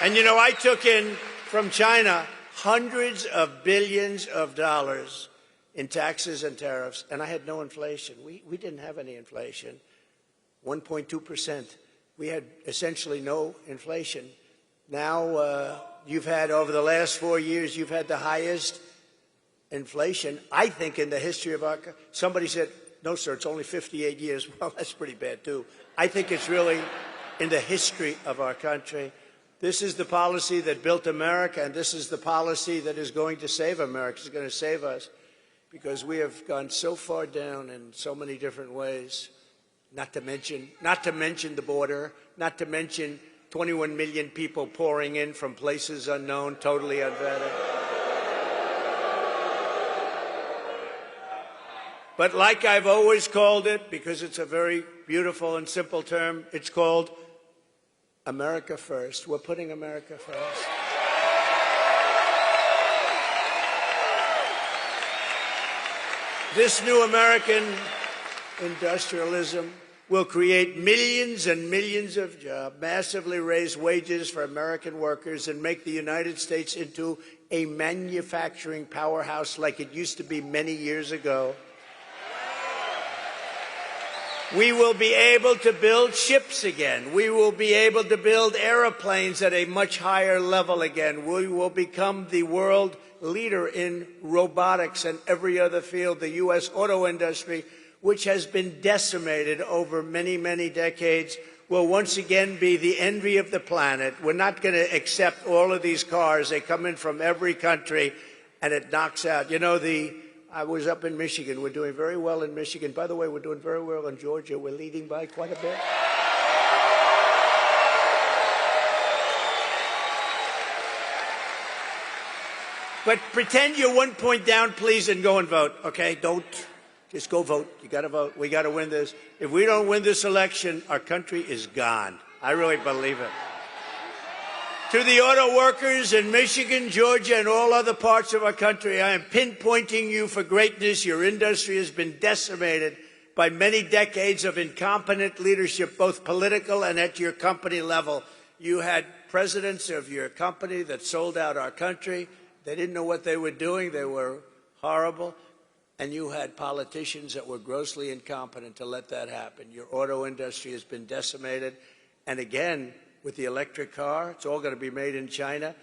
And, you know, I took in from China hundreds of billions of dollars in taxes and tariffs, and I had no inflation. We didn't have any inflation, 1.2%. We had essentially no inflation. Now you've had, over the last 4 years, you've had the highest inflation, I think, in the history of our country. Somebody said, no, sir, it's only 58 years. Well, that's pretty bad, too. I think it's really in the history of our country. This is the policy that built America, and this is the policy that is going to save America. It's going to save us, because we have gone so far down in so many different ways, not to mention the border, not to mention 21 million people pouring in from places unknown, totally unvetted. But like I've always called it, because it's a very beautiful and simple term, it's called America First. We're putting America first. This new American industrialism will create millions and millions of jobs, massively raise wages for American workers, and make the United States into a manufacturing powerhouse like it used to be many years ago. We will be able to build ships again. We will be able to build airplanes at a much higher level again. We will become the world leader in robotics and every other field. The U.S. auto industry, which has been decimated over many, many decades, will once again be the envy of the planet. We're not going to accept all of these cars. They come in from every country, and it knocks out. You know, I was up in Michigan. We're doing very well in Michigan. By the way, we're doing very well in Georgia. We're leading by quite a bit. But pretend you're 1 point down, please, and go and vote, okay? Don't. Just go vote. You got to vote. We got to win this. If we don't win this election, our country is gone. I really believe it. To the auto workers in Michigan, Georgia, and all other parts of our country, I am pinpointing you for greatness. Your industry has been decimated by many decades of incompetent leadership, both political and at your company level. You had presidents of your company that sold out our country. They didn't know what they were doing. They were horrible. And you had politicians that were grossly incompetent to let that happen. Your auto industry has been decimated. And again, with the electric car, it's all going to be made in China.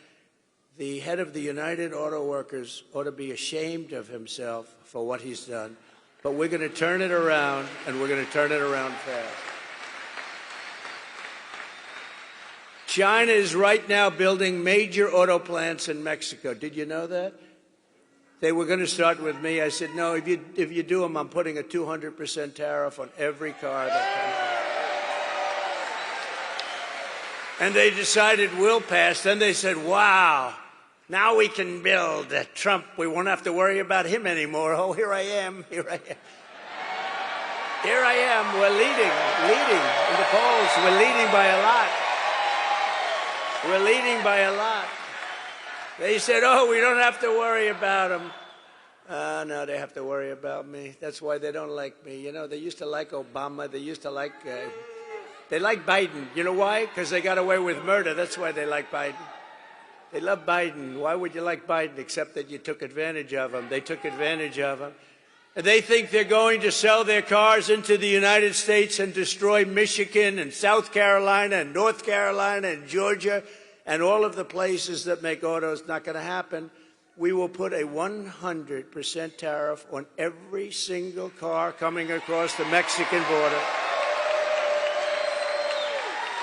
The head of the United Auto Workers ought to be ashamed of himself for what he's done. But we're going to turn it around, and we're going to turn it around fast. China is right now building major auto plants in Mexico. Did you know that? They were going to start with me. I said, no, if you do them, I'm putting a 200% tariff on every car that comes in. And they decided we'll pass. Then they said, wow, now we can build Trump. We won't have to worry about him anymore. Oh, here I am. Here I am. Here I am. We're leading in the polls. We're leading by a lot. We're leading by a lot. They said, oh, we don't have to worry about him. No, they have to worry about me. That's why they don't like me. You know, they used to like Obama. They used to like... They like Biden. You know why? Because they got away with murder. That's why they like Biden. They love Biden. Why would you like Biden except that you took advantage of him? They took advantage of him. And they think they're going to sell their cars into the United States and destroy Michigan and South Carolina and North Carolina and Georgia and all of the places that make autos. Not going to happen. We will put a 100% tariff on every single car coming across the Mexican border.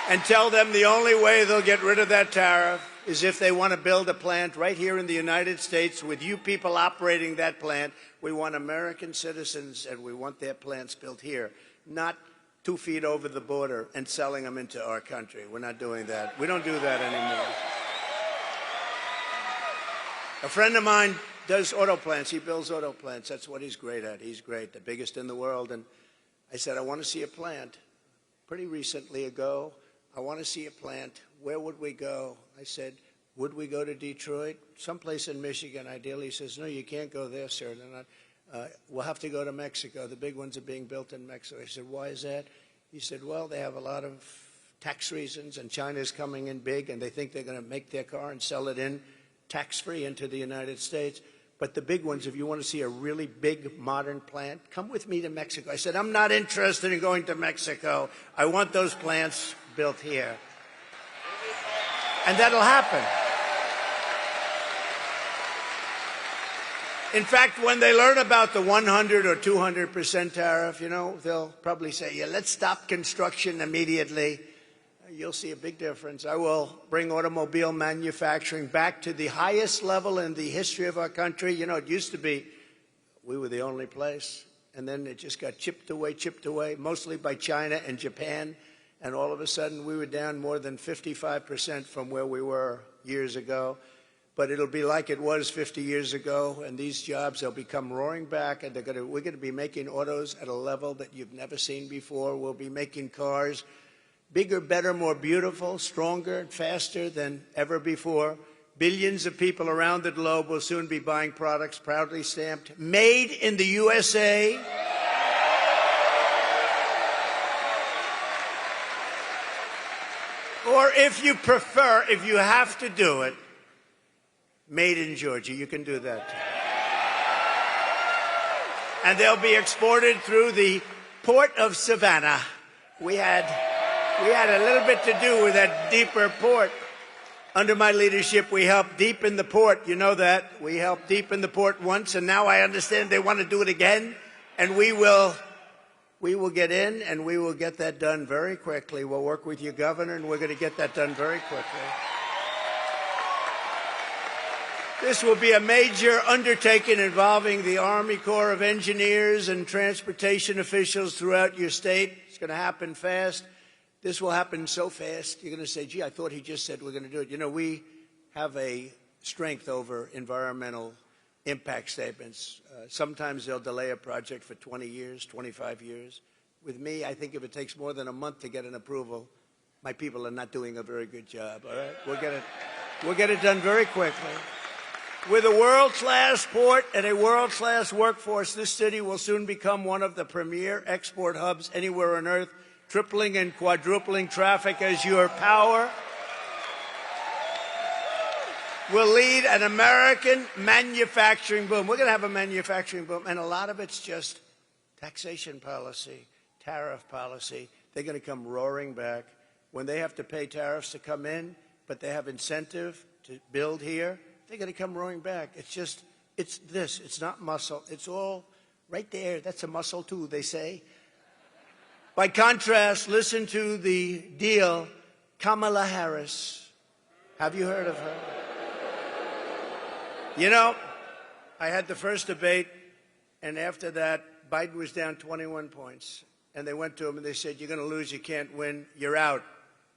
And tell them the only way they'll get rid of that tariff is if they want to build a plant right here in the United States with you people operating that plant. We want American citizens, and we want their plants built here, not 2 feet over the border and selling them into our country. We're not doing that. We don't do that anymore. A friend of mine does auto plants. He builds auto plants. That's what he's great at. He's great, the biggest in the world. And I said, I want to see a plant. Pretty recently ago, I want to see a plant. Where would we go? I said, would we go to Detroit? Someplace in Michigan, ideally. He says, no, you can't go there, sir. We'll have to go to Mexico. The big ones are being built in Mexico. I said, why is that? He said, well, they have a lot of tax reasons, and China's coming in big, and they think they're going to make their car and sell it in tax-free into the United States. But the big ones, if you want to see a really big modern plant, come with me to Mexico. I said, I'm not interested in going to Mexico. I want those plants built here. And that'll happen. In fact, when they learn about the 100 or 200% tariff, they'll probably say, yeah, let's stop construction immediately. You'll see a big difference. I will bring automobile manufacturing back to the highest level in the history of our country. It used to be we were the only place, and then it just got chipped away, mostly by China and Japan, and all of a sudden we were down more than 55% from where we were years ago. But it'll be like it was 50 years ago, and these jobs, they'll become roaring back, and we're going to be making autos at a level that you've never seen before. We'll be making cars bigger, better, more beautiful, stronger, and faster than ever before. Billions of people around the globe will soon be buying products proudly stamped, made in the USA. Or if you prefer, if you have to do it, made in Georgia. You can do that too. And they'll be exported through the port of Savannah. We had a little bit to do with that deeper port. Under my leadership, we helped deepen the port. You know that. We helped deepen the port once, and now I understand they want to do it again. And we will get in, and we will get that done very quickly. We'll work with your governor, and we're going to get that done very quickly. This will be a major undertaking involving the Army Corps of Engineers and transportation officials throughout your state. It's going to happen fast. This will happen so fast, you're going to say, gee, I thought he just said we're going to do it. We have a strength over environmental impact statements. Sometimes they'll delay a project for 20 years, 25 years. With me, I think if it takes more than a month to get an approval, my people are not doing a very good job, all right? We'll get it done very quickly. With a world-class port and a world-class workforce, this city will soon become one of the premier export hubs anywhere on Earth, tripling and quadrupling traffic as your power will lead an American manufacturing boom. We're going to have a manufacturing boom, and a lot of it's just taxation policy, tariff policy. They're going to come roaring back. When they have to pay tariffs to come in, but they have incentive to build here, they're going to come roaring back. It's this. It's not muscle. It's all right there. That's a muscle, too, they say. By contrast, listen to the deal, Kamala Harris. Have you heard of her? I had the first debate, and after that, Biden was down 21 points. And they went to him and they said, you're going to lose, you can't win, you're out.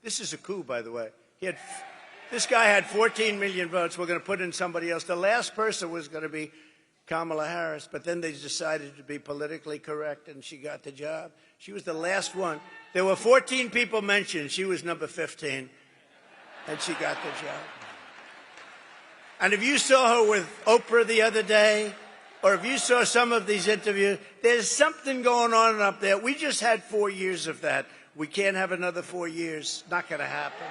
This is a coup, by the way. This guy had 14 million votes. We're going to put in somebody else. The last person was going to be Kamala Harris, but then they decided to be politically correct, and she got the job. She was the last one. There were 14 people mentioned. She was number 15, and she got the job. And if you saw her with Oprah the other day, or if you saw some of these interviews, there's something going on up there. We just had 4 years of that. We can't have another 4 years. Not going to happen.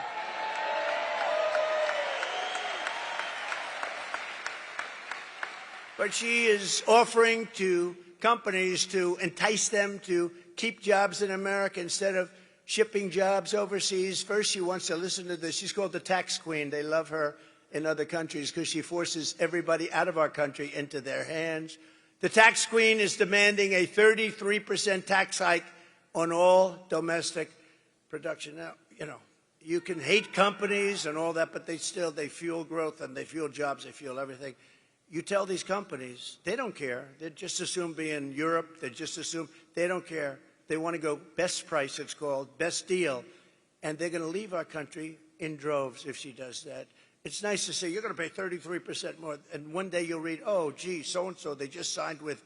But she is offering to companies to entice them to keep jobs in America instead of shipping jobs overseas. First, she wants to listen to this. She's called the tax queen. They love her in other countries because she forces everybody out of our country into their hands. The tax queen is demanding a 33% tax hike on all domestic production. Now, you can hate companies and all that, but they fuel growth and they fuel jobs, they fuel everything. You tell these companies, they don't care. They just assume be in Europe. They just assume they don't care. They want to go best price, it's called, best deal. And they're going to leave our country in droves if she does that. It's nice to say, you're going to pay 33% more. And one day you'll read, oh, gee, so-and-so, they just signed with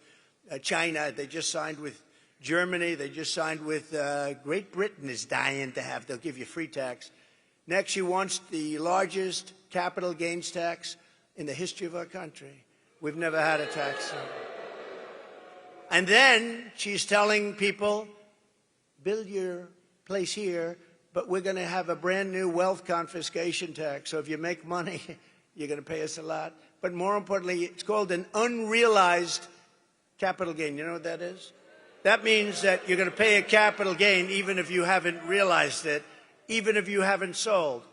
China. They just signed with Germany. They just signed with Great Britain is dying to have. They'll give you free tax. Next, she wants the largest capital gains tax in the history of our country. We've never had a tax. And then she's telling people, build your place here, but we're going to have a brand new wealth confiscation tax. So if you make money, you're going to pay us a lot. But more importantly, it's called an unrealized capital gain. You know what that is? That means that you're going to pay a capital gain even if you haven't realized it, even if you haven't sold.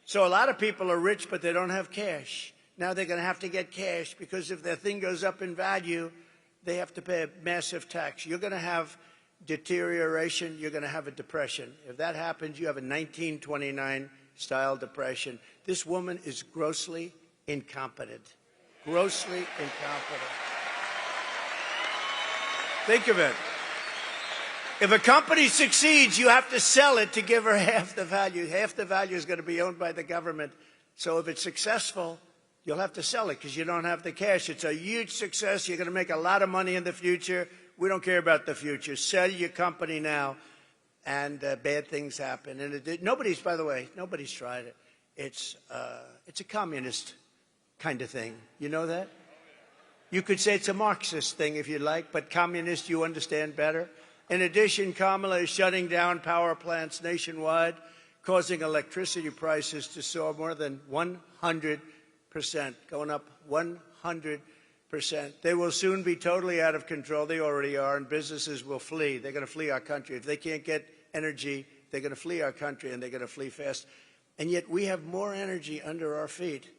So a lot of people are rich, but they don't have cash. Now they're going to have to get cash because if their thing goes up in value, they have to pay a massive tax. You're going to have deterioration. You're going to have a depression. If that happens, you have a 1929-style depression. This woman is grossly incompetent. Grossly incompetent. Think of it. If a company succeeds, you have to sell it to give her half the value. Half the value is going to be owned by the government. So if it's successful, you'll have to sell it because you don't have the cash. It's a huge success. You're going to make a lot of money in the future. We don't care about the future. Sell your company now, and bad things happen. And nobody's, by the way, nobody's tried it. It's a communist kind of thing. You know that? You could say it's a Marxist thing if you like, but communist you understand better. In addition, Kamala is shutting down power plants nationwide, causing electricity prices to soar more than 100%, going up 100%. They will soon be totally out of control. They already are, and businesses will flee. They're going to flee our country. If they can't get energy, they're going to flee our country, and they're going to flee fast. And yet we have more energy under our feet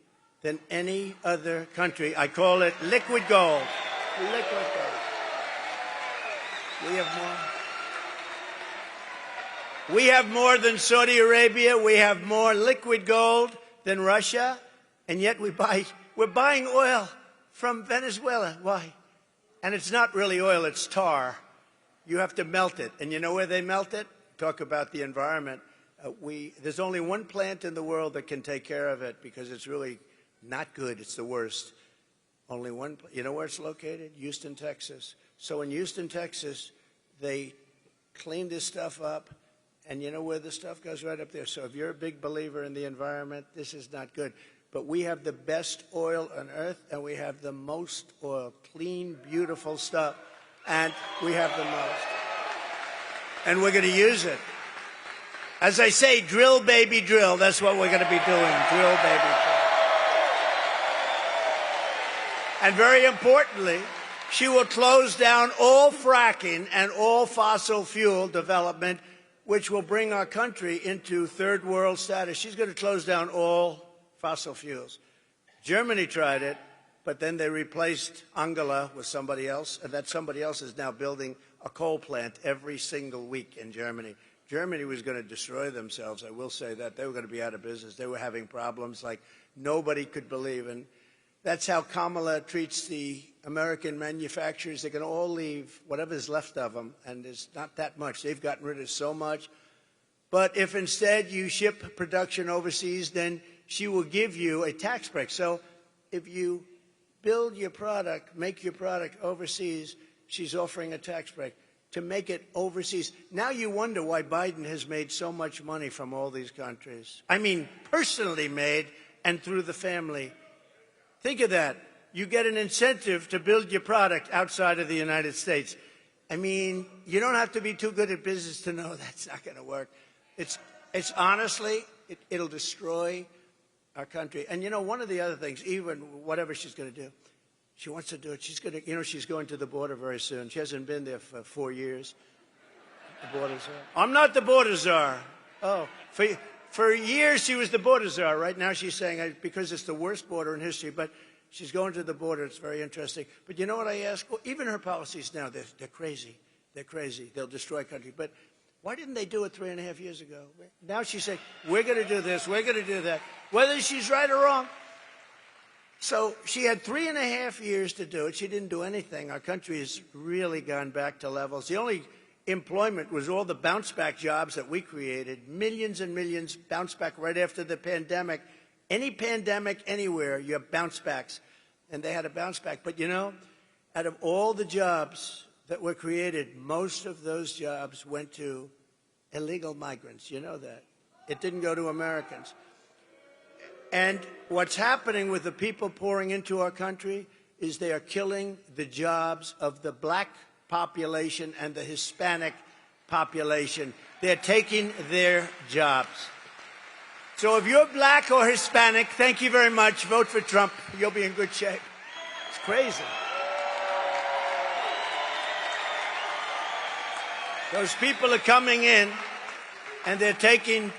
than any other country. I call it liquid gold. Liquid gold. We have more. We have more than Saudi Arabia. We have more liquid gold than Russia, and yet we're buying oil from Venezuela. Why? And it's not really oil, it's tar. You have to melt it. And you know where they melt it? Talk about the environment. There's only one plant in the world that can take care of it because it's really not good. It's the worst. Only one. You know where it's located? Houston, Texas. So in Houston, Texas, they clean this stuff up, and you know where the stuff goes? Right up there. So if you're a big believer in the environment, this is not good. But we have the best oil on earth, and we have the most oil, clean, beautiful stuff, and we have the most. And we're going to use it. As I say, drill, baby, drill. That's what we're going to be doing. Drill, baby, drill. And very importantly, she will close down all fracking and all fossil fuel development, which will bring our country into third world status. She's going to close down all fossil fuels. Germany tried it, but then they replaced Angela with somebody else, and that somebody else is now building a coal plant every single week in Germany. Germany was going to destroy themselves, I will say that. They were going to be out of business. They were having problems like nobody could believe. And that's how Kamala treats the American manufacturers. They can all leave whatever's left of them, and there's not that much. They've gotten rid of so much. But if instead you ship production overseas, then she will give you a tax break. So if you build your product, make your product overseas, she's offering a tax break to make it overseas. Now you wonder why Biden has made so much money from all these countries. I mean, personally made and through the family. Think of that. You get an incentive to build your product outside of the United States. I mean, you don't have to be too good at business to know that's not going to work. It's honestly, it'll destroy our country. And, you know, one of the other things, even whatever she's going to do, she wants to do it. She's going to, you know, she's going to the border very soon. She hasn't been there for 4 years. The border czar. I'm not the border czar. Oh, for years she was the border czar. Right now she's saying, because it's the worst border in history, but she's going to the border. It's very interesting. But you know what I ask? Well, even her policies now, they're crazy. They're crazy. They'll destroy country. But why didn't they do it 3.5 years ago? Now she's saying, we're going to do this, we're going to do that, whether she's right or wrong. So she had 3.5 years to do it. She didn't do anything. Our country has really gone back to levels. The only employment was all the bounce-back jobs that we created. Millions and millions bounced back right after the pandemic. Any pandemic anywhere, you have bounce-backs. And they had a bounce-back. But, you know, out of all the jobs that were created, most of those jobs went to illegal migrants. You know that. It didn't go to Americans. And what's happening with the people pouring into our country is they are killing the jobs of the black population and the Hispanic population. They're taking their jobs. So if you're black or Hispanic, thank you very much. Vote for Trump. You'll be in good shape. It's crazy. Those people are coming in, and they're taking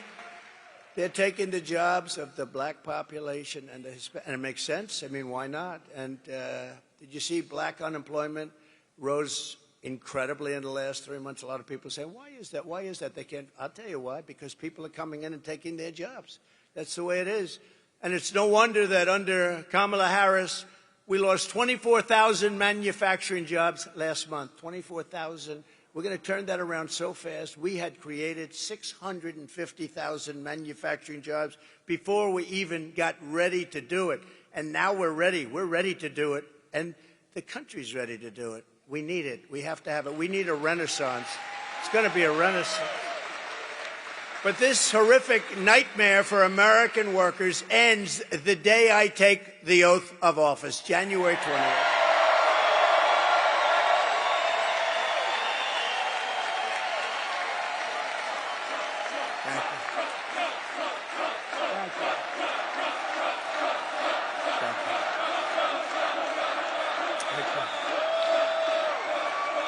the jobs of the black population and the Hispanic. And it makes sense. I mean, why not? And did you see black unemployment rose incredibly in the last 3 months? A lot of people say, why is that? Why is that? They can't. I'll tell you why. Because people are coming in and taking their jobs. That's the way it is. And it's no wonder that under Kamala Harris, we lost 24,000 manufacturing jobs last month. 24,000. We're going to turn that around so fast. We had created 650,000 manufacturing jobs before we even got ready to do it. And now we're ready. We're ready to do it. And the country's ready to do it. We need it. We have to have it. We need a renaissance. It's going to be a renaissance. But this horrific nightmare for American workers ends the day I take the oath of office, January 20th.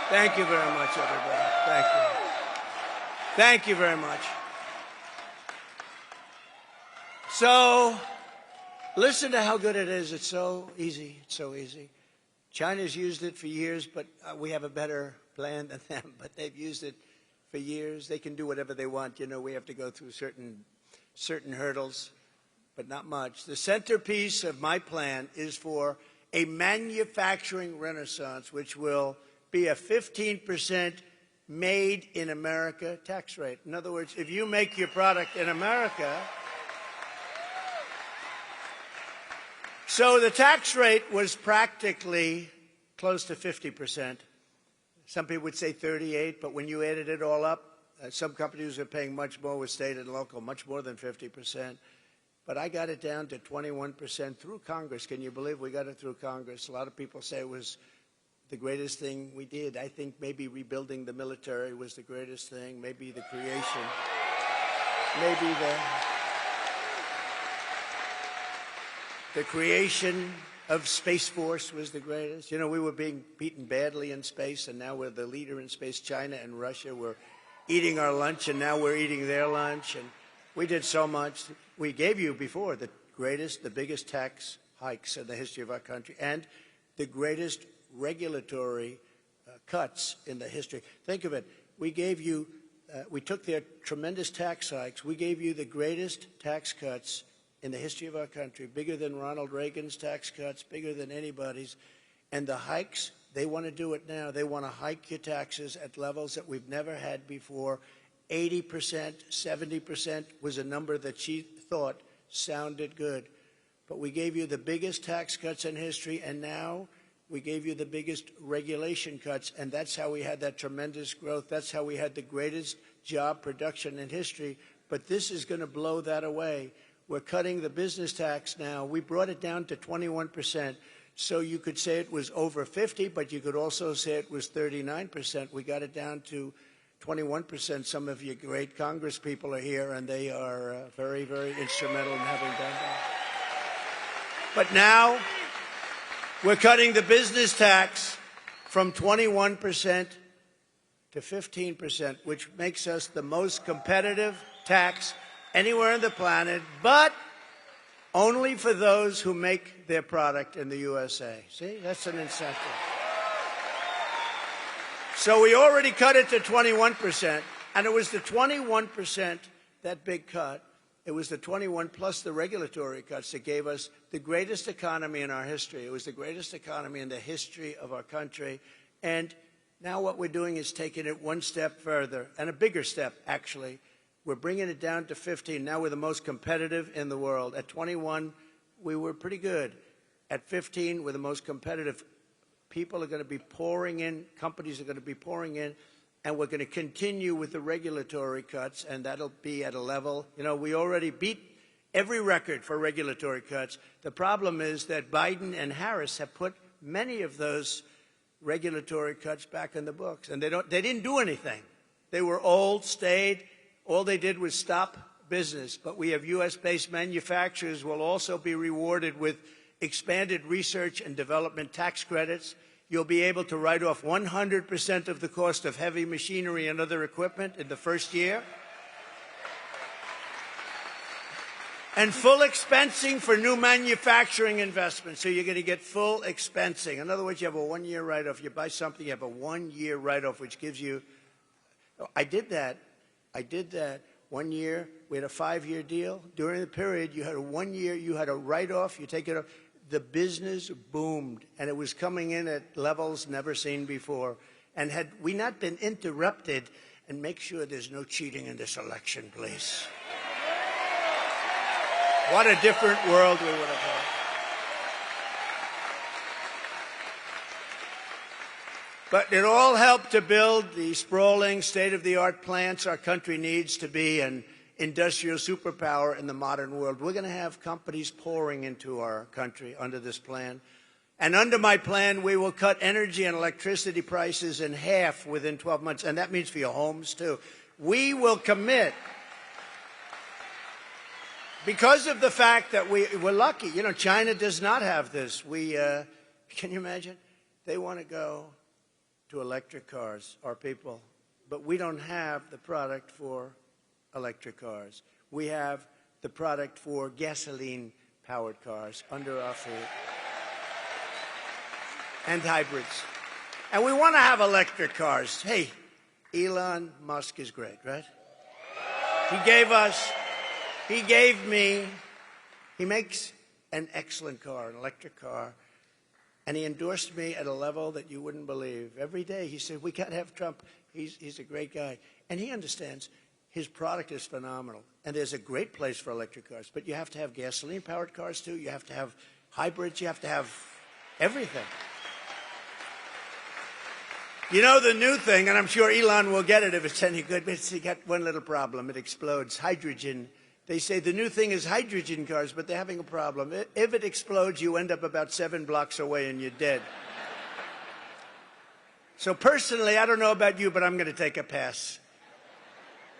Thank you very much, everybody. Thank you. Thank you very much. So, listen to how good it is. It's so easy. It's so easy. China's used it for years, but we have a better plan than them. But they've used it for years. They can do whatever they want. You know, we have to go through certain hurdles, but not much. The centerpiece of my plan is for a manufacturing renaissance, which will be a 15% made in America tax rate. In other words, if you make your product in America, so the tax rate was practically close to 50%. Some people would say 38, but when you added it all up, some companies are paying much more with state and local, much more than 50%. But I got it down to 21% through Congress. Can you believe we got it through Congress? A lot of people say it was the greatest thing we did. I think maybe rebuilding the military was the greatest thing. Maybe the creation. Maybe the creation of Space Force was the greatest. You know, we were being beaten badly in space, and now we're the leader in space. China and Russia were eating our lunch, and now we're eating their lunch. And we did so much. We gave you before the biggest tax hikes in the history of our country, and the greatest regulatory cuts in the history. Think of it. We gave you, we took their tremendous tax hikes. We gave you the greatest tax cuts in the history of our country, bigger than Ronald Reagan's tax cuts, bigger than anybody's. And the hikes, they want to do it now. They want to hike your taxes at levels that we've never had before. 80%, 70% was a number that she thought sounded good. But we gave you the biggest tax cuts in history, and now we gave you the biggest regulation cuts, and that's how we had that tremendous growth. That's how we had the greatest job production in history. But this is going to blow that away. We're cutting the business tax now. We brought it down to 21%. So you could say it was over 50, but you could also say it was 39%. We got it down to 21%. Some of you great Congress people are here, and they are very, very instrumental in having done that. But now we're cutting the business tax from 21% to 15%, which makes us the most competitive tax anywhere on the planet, but only for those who make their product in the USA. See, that's an incentive. So we already cut it to 21%, and it was the 21%, that big cut, it was the 21 plus the regulatory cuts that gave us the greatest economy in our history. It was the greatest economy in the history of our country. And now what we're doing is taking it one step further, and a bigger step, actually. We're bringing it down to 15. Now we're the most competitive in the world. At 21, we were pretty good. At 15, we're the most competitive. People are going to be pouring in. Companies are going to be pouring in. And we're going to continue with the regulatory cuts, and that'll be at a level. You know, we already beat every record for regulatory cuts. The problem is that Biden and Harris have put many of those regulatory cuts back in the books, and they didn't do anything. They were old, stayed. All they did was stop business. But we have U.S.-based manufacturers will also be rewarded with expanded research and development tax credits. You'll be able to write off 100% of the cost of heavy machinery and other equipment in the first year. And full expensing for new manufacturing investments. So you're going to get full expensing. In other words, you have a one-year write-off. You buy something, you have a one-year write-off, which gives you... I did that. 1 year. We had a 5-year deal. During the period, you had a 1 year, you had a write-off, you take it off. The business boomed, and it was coming in at levels never seen before. And had we not been interrupted, and make sure there's no cheating in this election, please. What a different world we would have had. But it all helped to build the sprawling, state-of-the-art plants our country needs to be an industrial superpower in the modern world. We're going to have companies pouring into our country under this plan. And under my plan, we will cut energy and electricity prices in half within 12 months. And that means for your homes, too. We will commit, because of the fact that we're lucky. You know, China does not have this. Can you imagine? They want to go to electric cars, our people. But we don't have the product for electric cars. We have the product for gasoline-powered cars under our feet. And hybrids. And we want to have electric cars. Hey, Elon Musk is great, right? He makes an excellent car, an electric car. And he endorsed me at a level that you wouldn't believe. Every day he said, we can't have Trump. He's a great guy. And he understands his product is phenomenal. And there's a great place for electric cars. But you have to have gasoline-powered cars, too. You have to have hybrids. You have to have everything. You know the new thing, and I'm sure Elon will get it if it's any good, but it's got one little problem. It explodes. Hydrogen. They say the new thing is hydrogen cars, but they're having a problem. If it explodes, you end up about 7 blocks away and you're dead. So personally, I don't know about you, but I'm going to take a pass.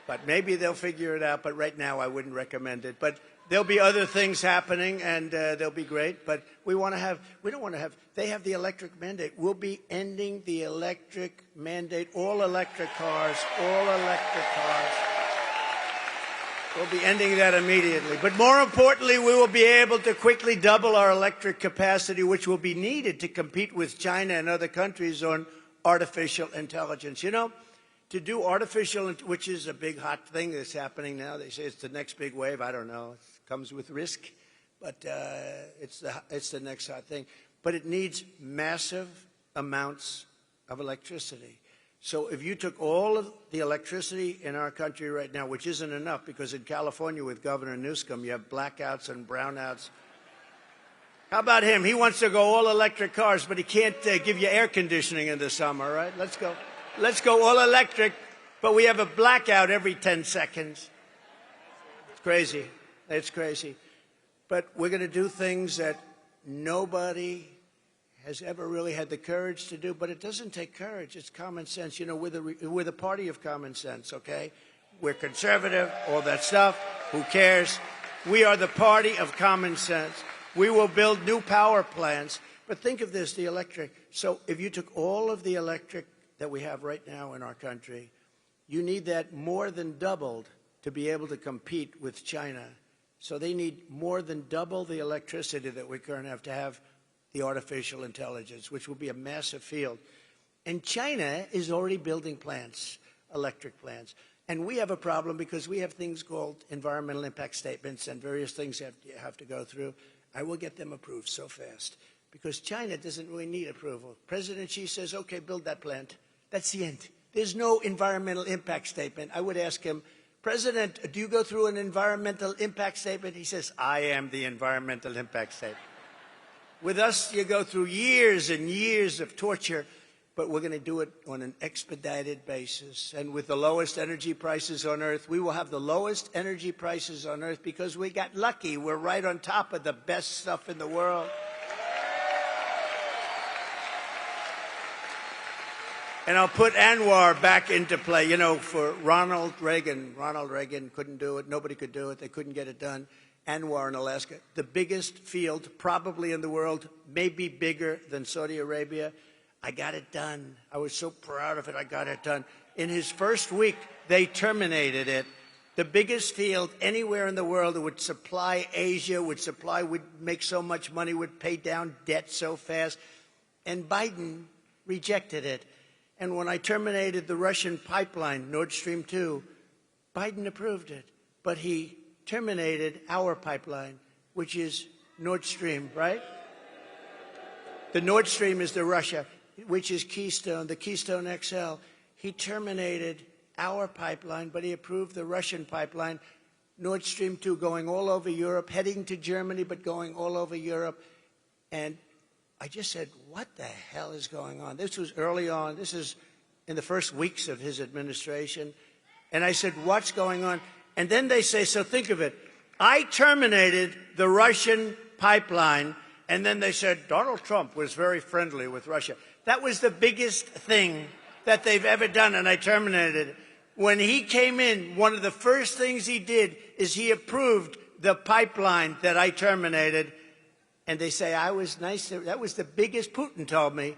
But maybe they'll figure it out, but right now I wouldn't recommend it. But there'll be other things happening, and they'll be great. But we don't want to have, they have the electric mandate. We'll be ending the electric mandate, all electric cars. We'll be ending that immediately. But more importantly, we will be able to quickly double our electric capacity, which will be needed to compete with China and other countries on artificial intelligence. You know, to do artificial, which is a big hot thing that's happening now. They say it's the next big wave. I don't know. It comes with risk, but it's the next hot thing. But it needs massive amounts of electricity. So if you took all of the electricity in our country right now, which isn't enough, because in California with Governor Newsom, you have blackouts and brownouts. How about him? He wants to go all electric cars, but he can't give you air conditioning in the summer, right? Let's go all electric, but we have a blackout every 10 seconds. It's crazy. It's crazy. But we're going to do things that nobody has ever really had the courage to do, but it doesn't take courage. It's common sense. You know, we're the party of common sense, okay? We're conservative, all that stuff. Who cares? We are the party of common sense. We will build new power plants. But think of this, the electric. So if you took all of the electric that we have right now in our country, you need that more than doubled to be able to compete with China. So they need more than double the electricity that we currently have to have the artificial intelligence, which will be a massive field. And China is already building plants, electric plants. And we have a problem because we have things called environmental impact statements and various things that you have to go through. I will get them approved so fast because China doesn't really need approval. President Xi says, okay, build that plant. That's the end. There's no environmental impact statement. I would ask him, President, do you go through an environmental impact statement? He says, I am the environmental impact statement. With us, you go through years and years of torture, but we're going to do it on an expedited basis. And with the lowest energy prices on Earth, we will have the lowest energy prices on Earth because we got lucky. We're right on top of the best stuff in the world. And I'll put Anwar back into play. You know, for Ronald Reagan couldn't do it. Nobody could do it. They couldn't get it done. Anwar in Alaska, the biggest field probably in the world, maybe bigger than Saudi Arabia. I got it done. I was so proud of it. I got it done. In his first week, they terminated it. The biggest field anywhere in the world that would supply Asia, would make so much money, would pay down debt so fast. And Biden rejected it. And when I terminated the Russian pipeline, Nord Stream 2, Biden approved it. But he terminated our pipeline, which is Nord Stream, right? The Nord Stream is the Russia, which is Keystone, the Keystone XL. He terminated our pipeline, but he approved the Russian pipeline, Nord Stream 2, going all over Europe, heading to Germany, but going all over Europe. And I just said, what the hell is going on? This was early on. This is in the first weeks of his administration. And I said, what's going on? And then they say, so think of it. I terminated the Russian pipeline, and then they said, Donald Trump was very friendly with Russia. That was the biggest thing that they've ever done, and I terminated it. When he came in, one of the first things he did is he approved the pipeline that I terminated. And they say, I was nice. That was the biggest. Putin told me,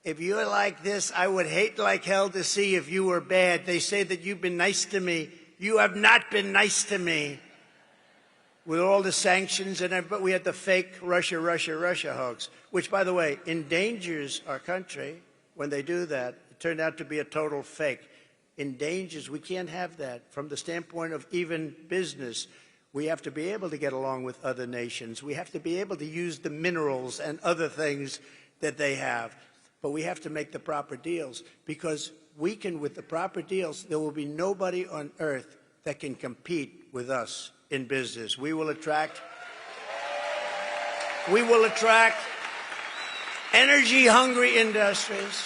if you're like this, I would hate like hell to see if you were bad. They say that you've been nice to me. You have not been nice to me. With all the sanctions, but we had the fake Russia hoax, which, by the way, endangers our country when they do that. It turned out to be a total fake. Endangers, we can't have that. From the standpoint of even business, we have to be able to get along with other nations. We have to be able to use the minerals and other things that they have. But we have to make the proper deals, because we can, with the proper deals, there will be nobody on earth that can compete with us in business. We will attract energy-hungry industries.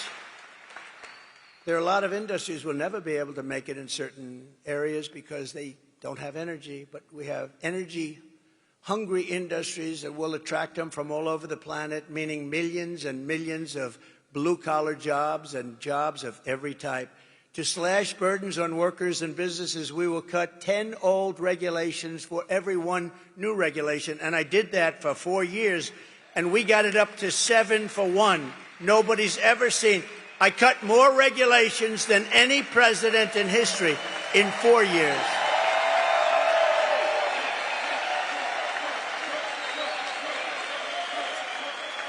There are a lot of industries will never be able to make it in certain areas because they don't have energy, but we have energy-hungry industries that will attract them from all over the planet, meaning millions and millions of blue-collar jobs and jobs of every type. To slash burdens on workers and businesses, we will cut 10 old regulations for every one new regulation. And I did that for 4 years, and we got it up to 7 for 1. Nobody's ever seen. I cut more regulations than any president in history in 4 years.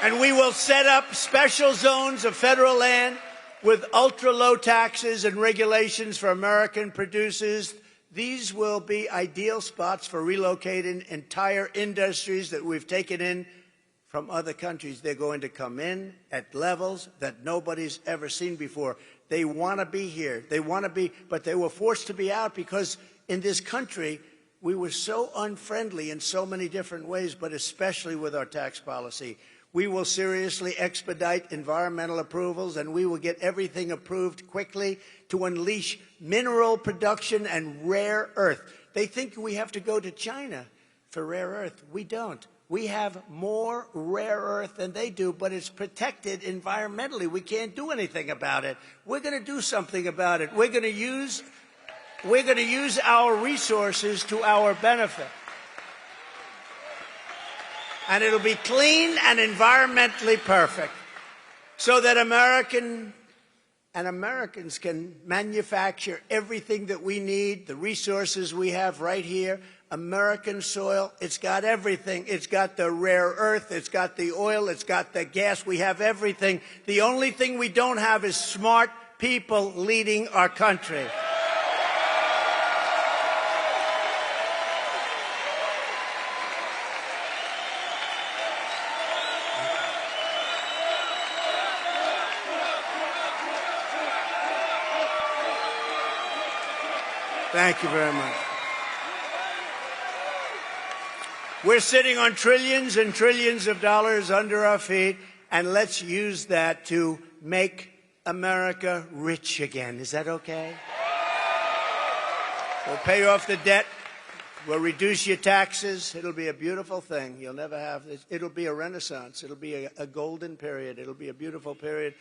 And we will set up special zones of federal land with ultra-low taxes and regulations for American producers. These will be ideal spots for relocating entire industries that we've taken in from other countries. They're going to come in at levels that nobody's ever seen before. They want to be here. They want to be, but they were forced to be out because in this country, we were so unfriendly in so many different ways, but especially with our tax policy. We will seriously expedite environmental approvals, and we will get everything approved quickly to unleash mineral production and rare earth. They think we have to go to China for rare earth. We don't. We have more rare earth than they do, but it's protected environmentally. We can't do anything about it. We're going to do something about it. We're going to use our resources to our benefit. And it'll be clean and environmentally perfect so that Americans can manufacture everything that we need, the resources we have right here. American soil, it's got everything. It's got the rare earth, it's got the oil, it's got the gas. We have everything. The only thing we don't have is smart people leading our country. Thank you very much. We're sitting on trillions and trillions of dollars under our feet, and let's use that to make America rich again. Is that okay? We'll pay off the debt. We'll reduce your taxes. It'll be a beautiful thing. You'll never have this. It'll be a renaissance. It'll be a golden period. It'll be a beautiful period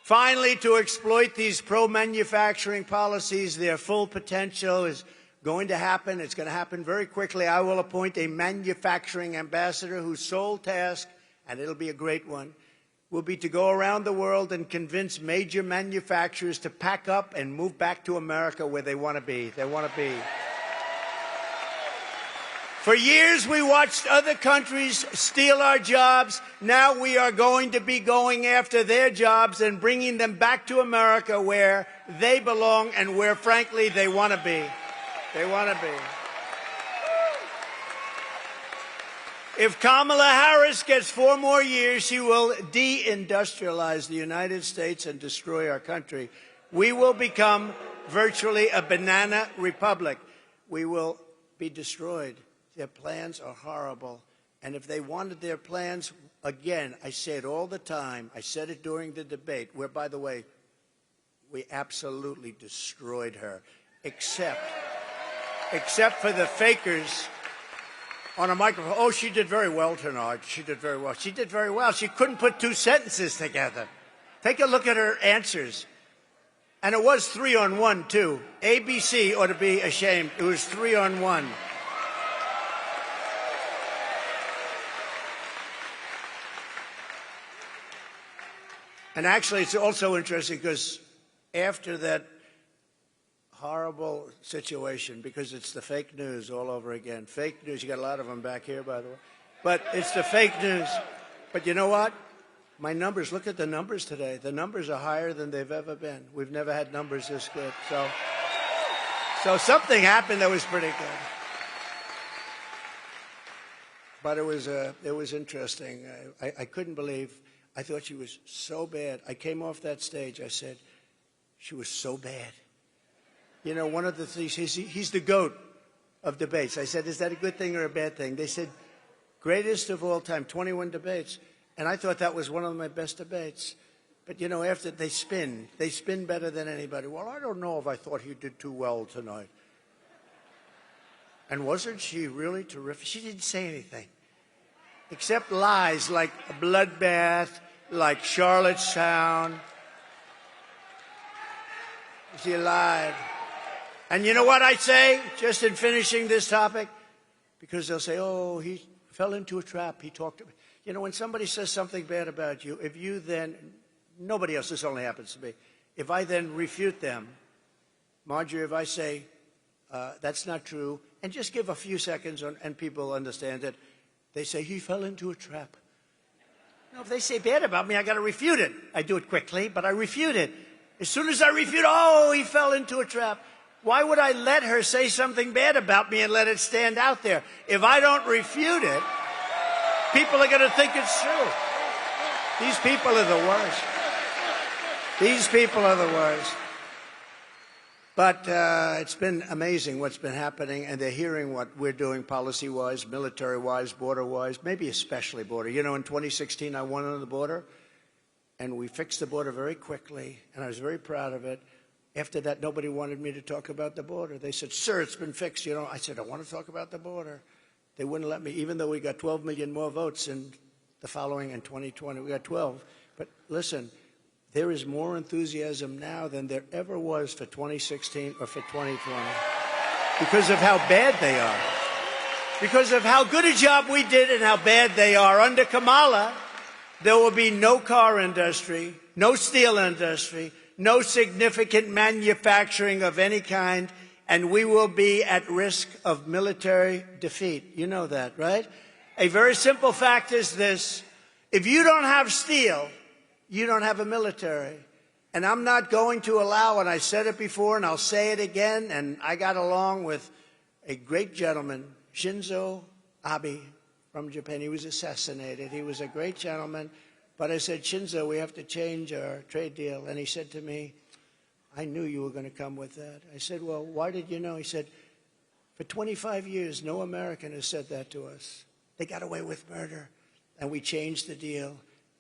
Finally, to exploit these pro-manufacturing policies, their full potential is going to happen. It's going to happen very quickly. I will appoint a manufacturing ambassador whose sole task, and it'll be a great one, will be to go around the world and convince major manufacturers to pack up and move back to America where they want to be. They want to be. For years, we watched other countries steal our jobs. Now we are going to be going after their jobs and bringing them back to America where they belong and where, frankly, they want to be. They want to be. If Kamala Harris gets 4 more years, she will deindustrialize the United States and destroy our country. We will become virtually a banana republic. We will be destroyed. Their plans are horrible. And if they wanted their plans, again, I say it all the time. I said it during the debate, where, by the way, we absolutely destroyed her, except for the fakers on a microphone. Oh, she did very well tonight. She did very well. She did very well. She couldn't put 2 sentences together. Take a look at her answers. And it was 3-on-1, too. ABC ought to be ashamed. It was 3-on-1. And actually, it's also interesting because after that horrible situation, because it's the fake news all over again. Fake news, you got a lot of them back here, by the way. But it's the fake news. But you know what? My numbers, look at the numbers today. The numbers are higher than they've ever been. We've never had numbers this good. So something happened that was pretty good. But it was interesting. I couldn't believe. I thought she was so bad. I came off that stage. I said, she was so bad. You know, one of the things, he's the GOAT of debates. I said, is that a good thing or a bad thing? They said, greatest of all time, 21 debates. And I thought that was one of my best debates. But, you know, after they spin better than anybody. Well, I don't know if I thought he did too well tonight. And wasn't she really terrific? She didn't say anything. Except lies like a bloodbath, like Charlottetown. She lied. And you know what I say, just in finishing this topic? Because they'll say, oh, he fell into a trap. He talked to me. You know, when somebody says something bad about you, if you then, nobody else, this only happens to me, if I then refute them, Marjorie, if I say, that's not true, and just give a few seconds and people understand it, they say, he fell into a trap. Now, if they say bad about me, I got to refute it. I do it quickly, but I refute it. As soon as I refute, oh, he fell into a trap. Why would I let her say something bad about me and let it stand out there? If I don't refute it, people are going to think it's true. These people are the worst. These people are the worst. But it's been amazing what's been happening, and they're hearing what we're doing policy-wise, military-wise, border-wise, maybe especially border. You know, in 2016, I won on the border, and we fixed the border very quickly, and I was very proud of it. After that, nobody wanted me to talk about the border. They said, sir, it's been fixed. You know, I said, I want to talk about the border. They wouldn't let me, even though we got 12 million more votes in the following in 2020. We got 12. But listen, there is more enthusiasm now than there ever was for 2016 or for 2020 because of how bad they are. Because of how good a job we did and how bad they are. Under Kamala, there will be no car industry, no steel industry, no significant manufacturing of any kind, and we will be at risk of military defeat. You know that, right? A very simple fact is this. If you don't have steel, you don't have a military. And I'm not going to allow, and I said it before and I'll say it again, and I got along with a great gentleman, Shinzo Abe from Japan. He was assassinated. He was a great gentleman. But I said, Shinzo, we have to change our trade deal. And he said to me, I knew you were going to come with that. I said, well, why did you know? He said, for 25 years, no American has said that to us. They got away with murder. And we changed the deal.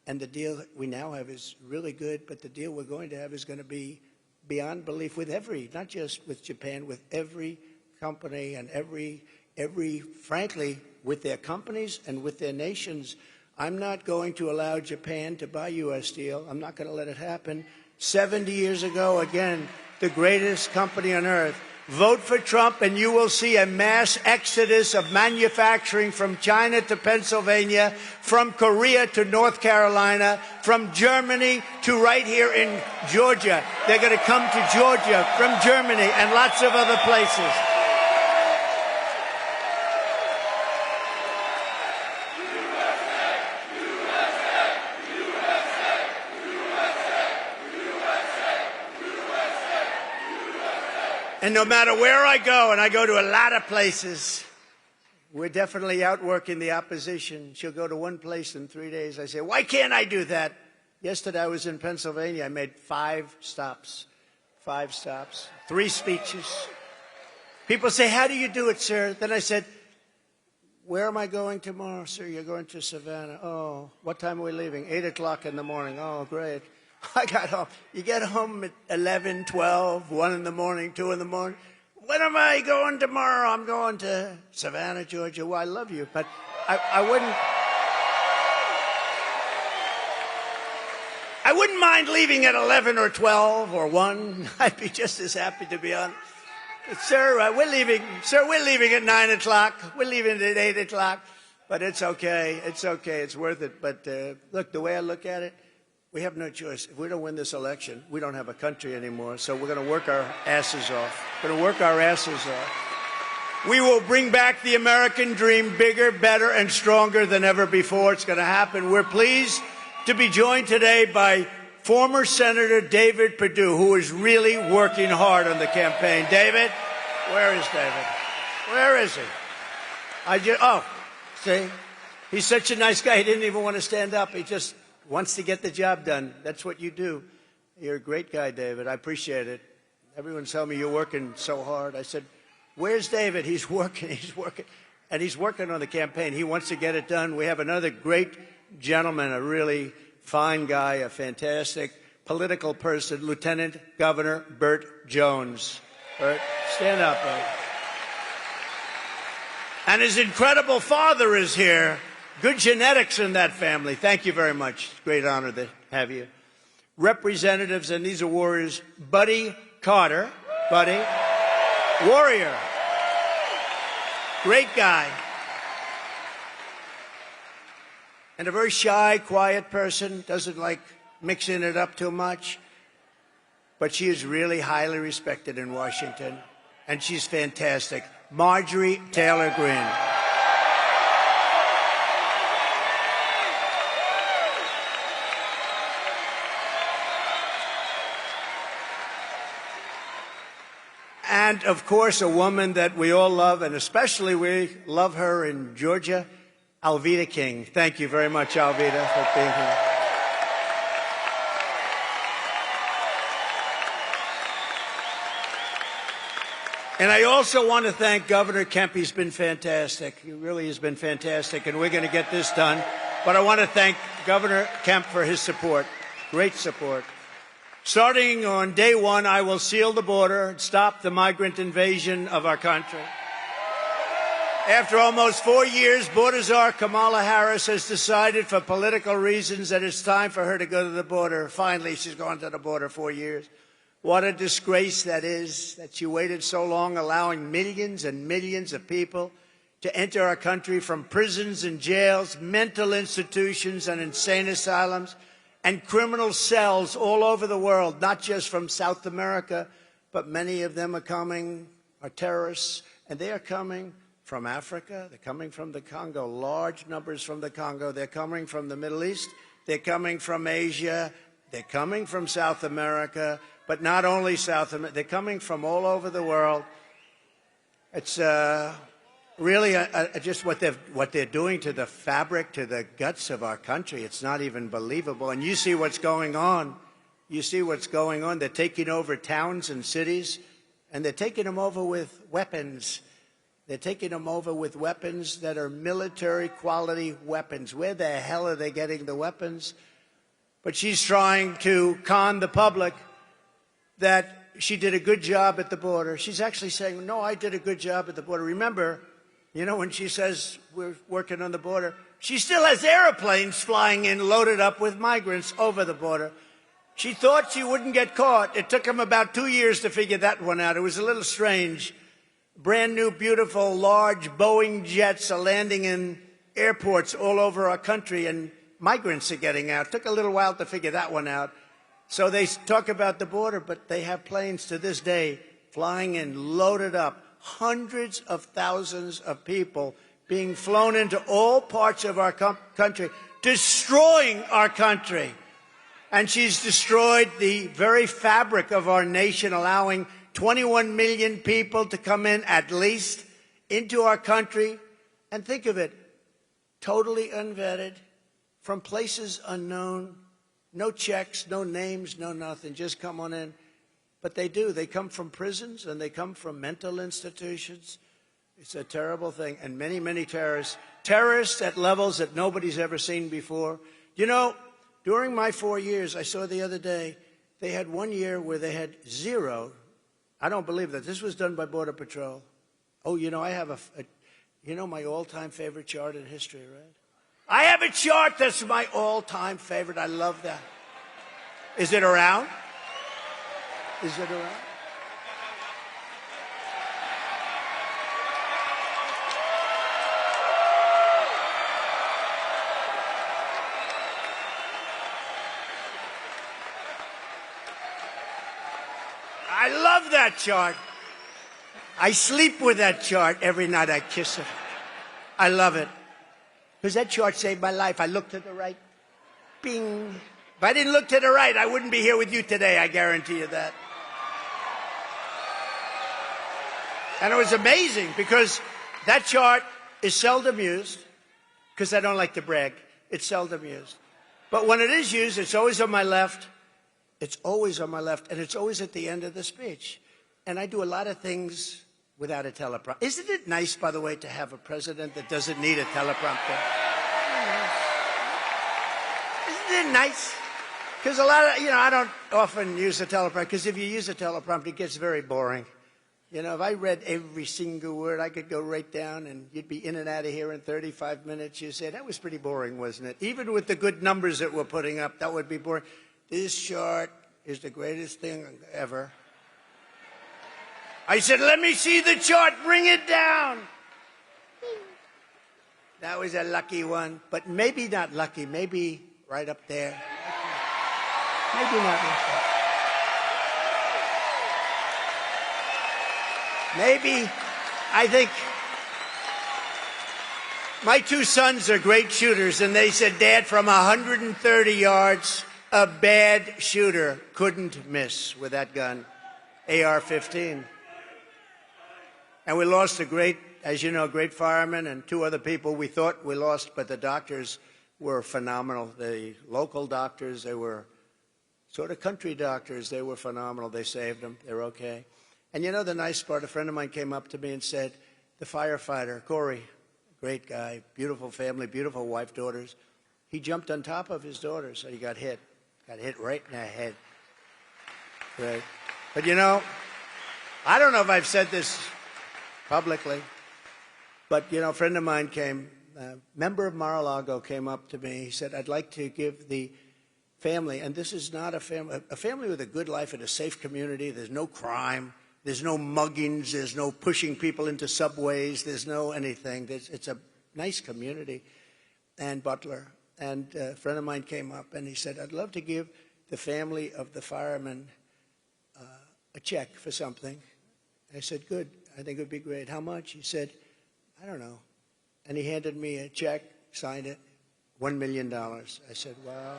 And the deal we now have is really good, but the deal we're going to have is going to be beyond belief with every, not just with Japan, with every company and every, frankly, with their companies and with their nations. I'm not going to allow Japan to buy U.S. steel. I'm not going to let it happen. 70 years ago, again, the greatest company on earth. Vote for Trump and you will see a mass exodus of manufacturing from China to Pennsylvania, from Korea to North Carolina, from Germany to right here in Georgia. They're going to come to Georgia from Germany and lots of other places. And no matter where I go, and I go to a lot of places, we're definitely outworking the opposition. She'll go to one place in 3 days. I say, why can't I do that? Yesterday I was in Pennsylvania. I made 5 stops, 3 speeches. People say, how do you do it, sir? Then I said, where am I going tomorrow, sir? You're going to Savannah. Oh, what time are we leaving? 8 o'clock in the morning. Oh, great. I got home. You get home at 11, 12, 1 in the morning, 2 in the morning. When am I going tomorrow? I'm going to Savannah, Georgia. Well, I love you, but I wouldn't mind leaving at 11 or 12 or 1. I'd be just as happy to be on. Sir, we're leaving. Sir, we're leaving at 9 o'clock. We're leaving at 8 o'clock. But it's okay. It's okay. It's worth it. But look, the way I look at it, we have no choice. If we don't win this election, we don't have a country anymore. So we're going to work our asses off. We're going to work our asses off. We will bring back the American dream bigger, better, and stronger than ever before. It's going to happen. We're pleased to be joined today by former Senator David Perdue, who is really working hard on the campaign. David? Where is David? Where is he? See? He's such a nice guy. He didn't even want to stand up. He just wants to get the job done. That's what you do. You're a great guy, David. I appreciate it. Everyone's telling me you're working so hard. I said, where's David? He's working. He's working. And he's working on the campaign. He wants to get it done. We have another great gentleman, a really fine guy, a fantastic political person, Lieutenant Governor Burt Jones. Burt, stand up, Burt. And his incredible father is here. Good genetics in that family. Thank you very much. It's a great honor to have you. Representatives, and these are warriors, Buddy Carter. Buddy. Warrior. Great guy. And a very shy, quiet person. Doesn't like mixing it up too much. But she is really highly respected in Washington. And she's fantastic. Marjorie Taylor Greene. And, of course, a woman that we all love, and especially we love her in Georgia, Alveda King. Thank you very much, Alveda, for being here. And I also want to thank Governor Kemp. He's been fantastic. He really has been fantastic, and we're going to get this done. But I want to thank Governor Kemp for his support, great support. Starting on day 1, I will seal the border and stop the migrant invasion of our country. After almost 4 years, border czar Kamala Harris has decided for political reasons that it's time for her to go to the border. Finally, she's gone to the border 4 years. What a disgrace that is, that she waited so long, allowing millions and millions of people to enter our country from prisons and jails, mental institutions and insane asylums, and criminal cells all over the world, not just from South America, but many of them are terrorists, and they are coming from Africa. They're coming from the Congo, large numbers from the Congo. They're coming from the Middle East. They're coming from Asia. They're coming from South America, but not only South America. They're coming from all over the world. It's really just what they're doing to the fabric, to the guts of our country. It's not even believable. And you see what's going on. You see what's going on. They're taking over towns and cities, and they're taking them over with weapons. They're taking them over with weapons that are military-quality weapons. Where the hell are they getting the weapons? But she's trying to con the public that she did a good job at the border. She's actually saying, no, I did a good job at the border. Remember, You know, when she says we're working on the border, she still has airplanes flying in loaded up with migrants over the border. She thought she wouldn't get caught. It took them about 2 years to figure that one out. It was a little strange. Brand new, beautiful, large Boeing jets are landing in airports all over our country, and migrants are getting out. It took a little while to figure that one out. So they talk about the border, but they have planes to this day flying in, loaded up, hundreds of thousands of people being flown into all parts of our country, destroying our country. And she's destroyed the very fabric of our nation, allowing 21 million people to come in, at least, into our country. And think of it, totally unvetted, from places unknown, no checks, no names, no nothing, just come on in. But they do. They come from prisons and they come from mental institutions. It's a terrible thing. And many, many terrorists. Terrorists at levels that nobody's ever seen before. You know, during my 4 years, I saw the other day, they had 1 year where they had zero. I don't believe that. This was done by Border Patrol. Oh, you know, I have you know my all-time favorite chart in history, right? I have a chart that's my all-time favorite. I love that. Is it around? Is it around? I love that chart. I sleep with that chart every night. I kiss it. I love it. Because that chart saved my life. I look to the right. Bing. If I didn't look to the right, I wouldn't be here with you today. I guarantee you that. And it was amazing because that chart is seldom used, because I don't like to brag. It's seldom used. But when it is used, it's always on my left. It's always on my left, and it's always at the end of the speech. And I do a lot of things without a teleprompter. Isn't it nice, by the way, to have a president that doesn't need a teleprompter? Isn't it nice? Because a lot of, I don't often use a teleprompter, because if you use a teleprompter, it gets very boring. You know, if I read every single word, I could go right down, and you'd be in and out of here in 35 minutes. You say, that was pretty boring, wasn't it? Even with the good numbers that we're putting up, that would be boring. This chart is the greatest thing ever. I said, let me see the chart. Bring it down. That was a lucky one, but maybe not lucky. Maybe right up there. Maybe not lucky. Maybe, I think, my two sons are great shooters, and they said, Dad, from 130 yards, a bad shooter couldn't miss with that gun, AR-15. And we lost a great, as you know, great fireman and two other people we thought we lost, but the doctors were phenomenal. The local doctors, they were sort of country doctors. They were phenomenal. They saved them. They're okay. And you know the nice part, a friend of mine came up to me and said, the firefighter, Corey, great guy, beautiful family, beautiful wife, daughters, he jumped on top of his daughter, so he got hit right in the head. Right. But you know, I don't know if I've said this publicly, but you know, a friend of mine came, a member of Mar-a-Lago came up to me. He said, I'd like to give the family, and this is not a family with a good life in a safe community. There's no crime. There's no muggings. There's no pushing people into subways. There's no anything. It's a nice community. And Butler. And a friend of mine came up and he said, I'd love to give the family of the fireman a check for something. I said, good. I think it would be great. How much? He said, I don't know. And he handed me a check, signed it, $1 million. I said, wow.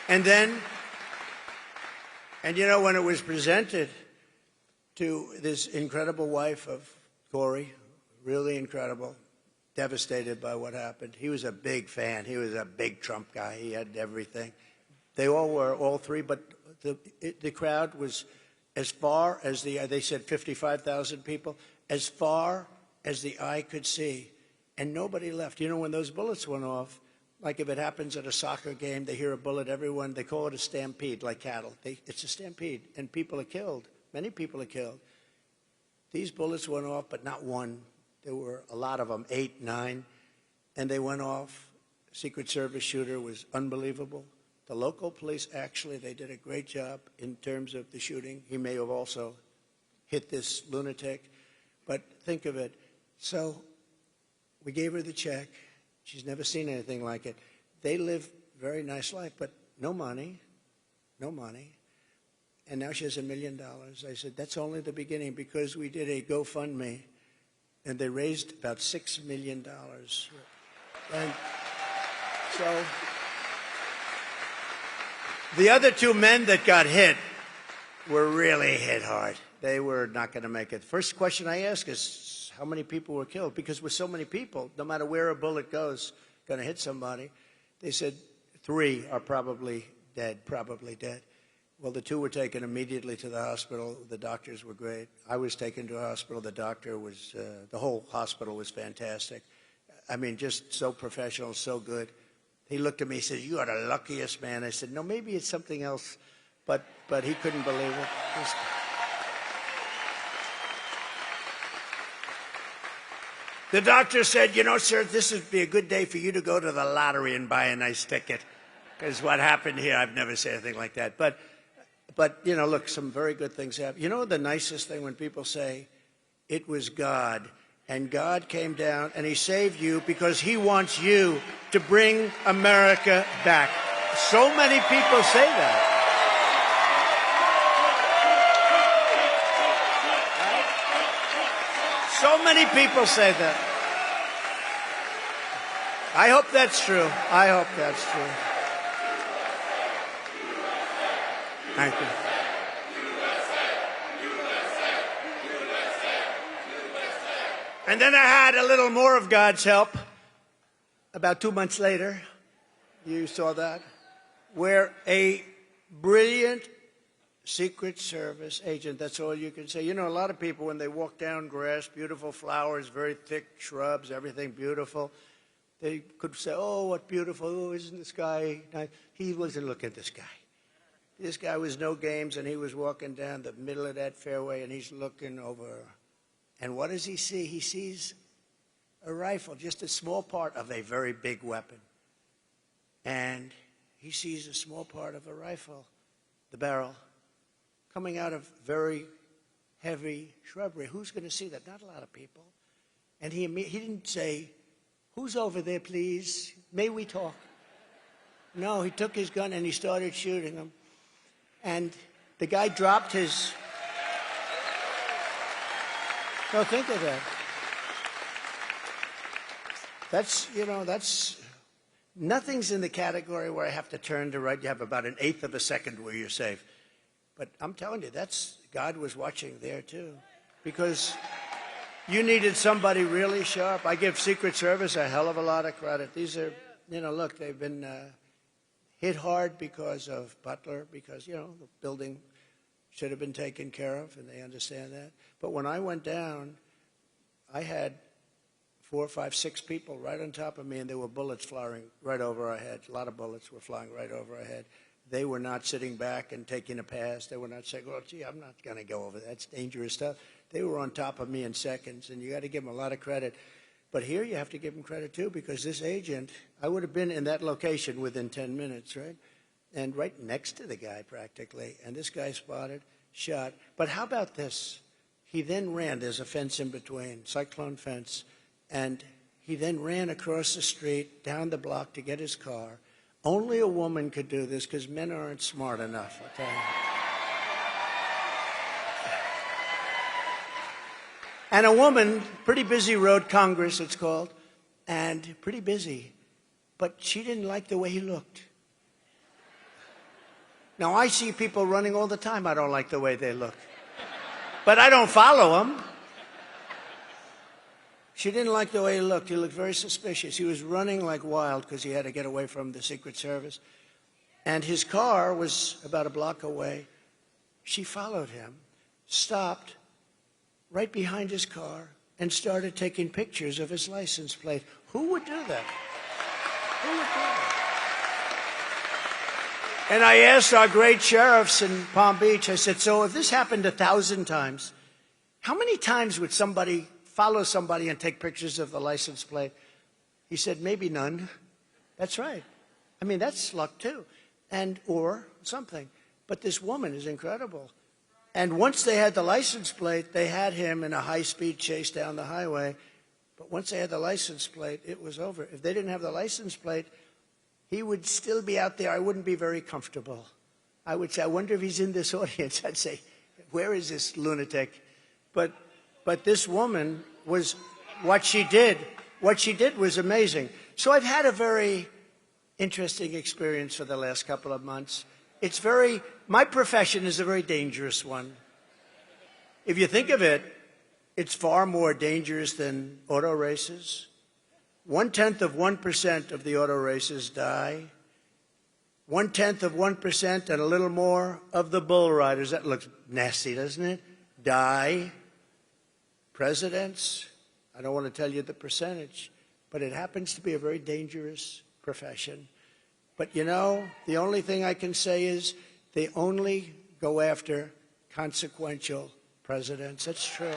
And then, and you know, when it was presented to this incredible wife of Corey, really incredible, devastated by what happened. He was a big fan. He was a big Trump guy. He had everything. They all were, all three, but the crowd was as far as they said 55,000 people, as far as the eye could see, and nobody left. You know, when those bullets went off, like if it happens at a soccer game, they hear a bullet, everyone, they call it a stampede, like cattle. It's a stampede, and people are killed. Many people are killed. These bullets went off, but not one. There were a lot of them, 8, 9, and they went off. Secret Service shooter was unbelievable. The local police, actually, they did a great job in terms of the shooting. He may have also hit this lunatic, but think of it. So we gave her the check. She's never seen anything like it. They live a very nice life, but no money, no money. And now she has $1 million. I said, that's only the beginning, because we did a GoFundMe, and they raised about $6 million. And so the other 2 men that got hit were really hit hard. They were not going to make it. First question I ask is, how many people were killed? Because with so many people, no matter where a bullet goes, going to hit somebody. They said 3 are probably dead, Well, the 2 were taken immediately to the hospital. The doctors were great. I was taken to a hospital. The doctor was, the whole hospital was fantastic. I mean, just so professional, so good. He looked at me, he said, you are the luckiest man. I said, no, maybe it's something else, but he couldn't believe it. The doctor said, you know, sir, this would be a good day for you to go to the lottery and buy a nice ticket. Because what happened here, I've never said anything like that. But, you know, look, some very good things happen. You know the nicest thing when people say, it was God, and God came down and he saved you because he wants you to bring America back. So many people say that. So many people say that. I hope that's true. I hope that's true. Thank you. And then I had a little more of God's help about 2 months later. You saw that, where a brilliant Secret Service agent, that's all you can say. You know, a lot of people, when they walk down grass, beautiful flowers, very thick shrubs, everything beautiful, they could say, oh, what beautiful, oh, isn't the sky nice? He wasn't looking at the sky. This guy was no games, and he was walking down the middle of that fairway, and he's looking over. And what does he see? He sees a rifle, just a small part of a very big weapon. And he sees a small part of a rifle, the barrel, coming out of very heavy shrubbery. Who's going to see that? Not a lot of people. And he didn't say, who's over there, please? May we talk? No, he took his gun and he started shooting him. And the guy dropped his... No, think of that. That's, you know, that's... Nothing's in the category where I have to turn to right. You have about 1/8 of a second where you're safe. But I'm telling you, God was watching there too. Because you needed somebody really sharp. I give Secret Service a hell of a lot of credit. These are, you know, look, they've been hit hard because of Butler, because, you know, the building should have been taken care of, and they understand that. But when I went down, I had 4, 5, 6 people right on top of me, and there were bullets flying right over our heads. A lot of bullets were flying right over our head. They were not sitting back and taking a pass. They were not saying, oh, gee, I'm not going to go over that. That's dangerous stuff. They were on top of me in seconds, and you got to give them a lot of credit. But here you have to give them credit, too, because this agent, I would have been in that location within 10 minutes, right? And right next to the guy, practically. And this guy spotted, shot. But how about this? He then ran. There's a fence in between, cyclone fence. And he then ran across the street, down the block to get his car. Only a woman could do this because men aren't smart enough, I'll tell you. And a woman, pretty busy road, Congress it's called, and pretty busy. But she didn't like the way he looked. Now, I see people running all the time. I don't like the way they look. But I don't follow them. She didn't like the way he looked. He looked very suspicious. He was running like wild because he had to get away from the Secret Service. And his car was about a block away. She followed him, stopped right behind his car, and started taking pictures of his license plate. Who would do that? Who would do that? And I asked our great sheriffs in Palm Beach, I said, so if this happened 1,000 times, How many times would somebody follow somebody and take pictures of the license plate? He said, maybe none. That's right. I mean, that's luck too, or something. But this woman is incredible. And once they had the license plate, they had him in a high-speed chase down the highway. But once they had the license plate, it was over. If they didn't have the license plate, he would still be out there. I wouldn't be very comfortable. I would say, I wonder if he's in this audience. I'd say, where is this lunatic? But this woman was, what she did was amazing. So I've had a very interesting experience for the last couple of months. My profession is a very dangerous one. If you think of it, it's far more dangerous than auto races. 0.1% of the auto races die. 0.1% and a little more of the bull riders, that looks nasty, doesn't it? Die. Presidents, I don't want to tell you the percentage, but it happens to be a very dangerous profession. But you know, the only thing I can say is they only go after consequential presidents. That's true.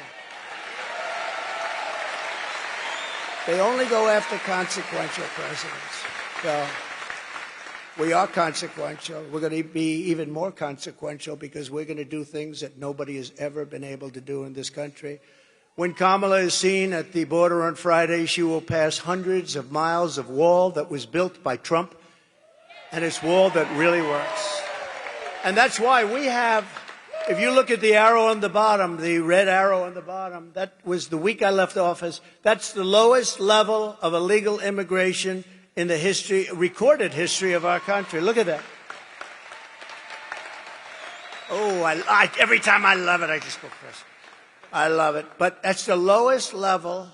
They only go after consequential presidents. So we are consequential. We're going to be even more consequential because we're going to do things that nobody has ever been able to do in this country. When Kamala is seen at the border on Friday, she will pass hundreds of miles of wall that was built by Trump, and it's wall that really works. And that's why we have, if you look at the arrow on the bottom, the red arrow on the bottom, that was the week I left office. That's the lowest level of illegal immigration in the recorded history of our country. Look at that. Oh, every time I love it, I just go crazy. I love it. But that's the lowest level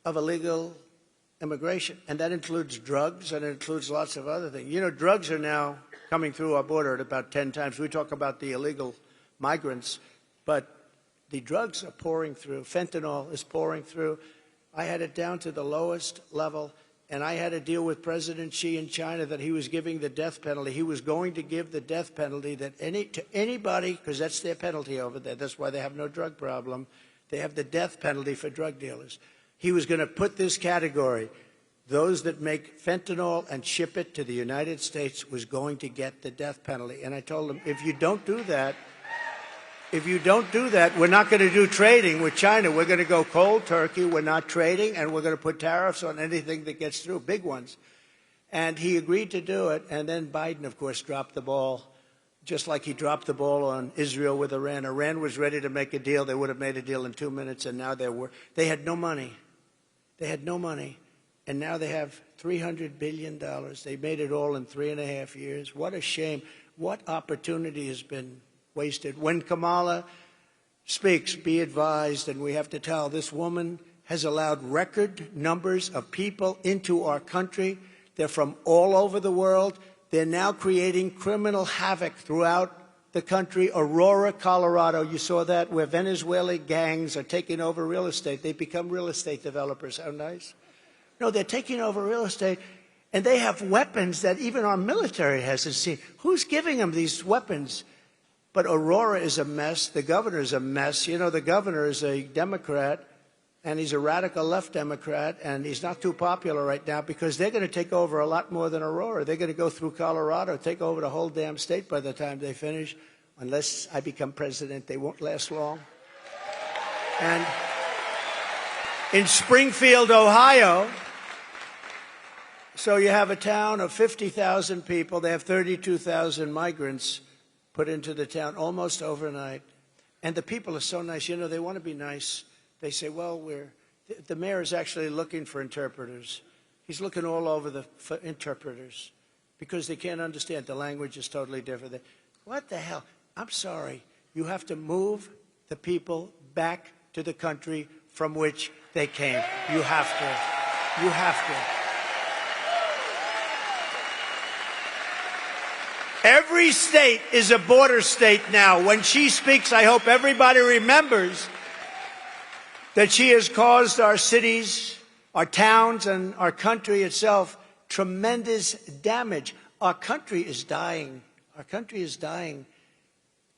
of illegal immigration. And that includes drugs, and it includes lots of other things. You know, drugs are now coming through our border at about 10 times. We talk about the illegal migrants, but the drugs are pouring through. Fentanyl is pouring through. I had it down to the lowest level, and I had to deal with President Xi in China that he was giving the death penalty. He was going to give the death penalty to anybody, because that's their penalty over there. That's why they have no drug problem. They have the death penalty for drug dealers. He was going to put this category, those that make fentanyl and ship it to the United States was going to get the death penalty. And I told him, if you don't do that, we're not going to do trading with China. We're going to go cold turkey. We're not trading, and we're going to put tariffs on anything that gets through, big ones. And he agreed to do it. And then Biden, of course, dropped the ball, just like he dropped the ball on Israel with Iran. Iran was ready to make a deal. They would have made a deal in 2 minutes, and now they had no money. They had no money. And now they have $300 billion. They made it all in 3.5 years. What a shame. What opportunity has been wasted. When Kamala speaks, be advised, and we have to tell, this woman has allowed record numbers of people into our country. They're from all over the world. They're now creating criminal havoc throughout the country. Aurora, Colorado, you saw that, where Venezuelan gangs are taking over real estate. They become real estate developers. How nice. No, they're taking over real estate, and they have weapons that even our military hasn't seen. Who's giving them these weapons? But Aurora is a mess. The governor is a mess. You know, the governor is a Democrat, and he's a radical left Democrat, and he's not too popular right now because they're going to take over a lot more than Aurora. They're going to go through Colorado, take over the whole damn state by the time they finish. Unless I become president, they won't last long. And in Springfield, Ohio, so you have a town of 50,000 people. They have 32,000 migrants put into the town almost overnight. And the people are so nice. You know, they want to be nice. They say, well, the mayor is actually looking for interpreters. He's looking all over for interpreters because they can't understand. The language is totally different. What the hell? I'm sorry. You have to move the people back to the country from which they came. You have to. You have to. Every state is a border state now. When she speaks, I hope everybody remembers that she has caused our cities, our towns, and our country itself tremendous damage. Our country is dying. Our country is dying.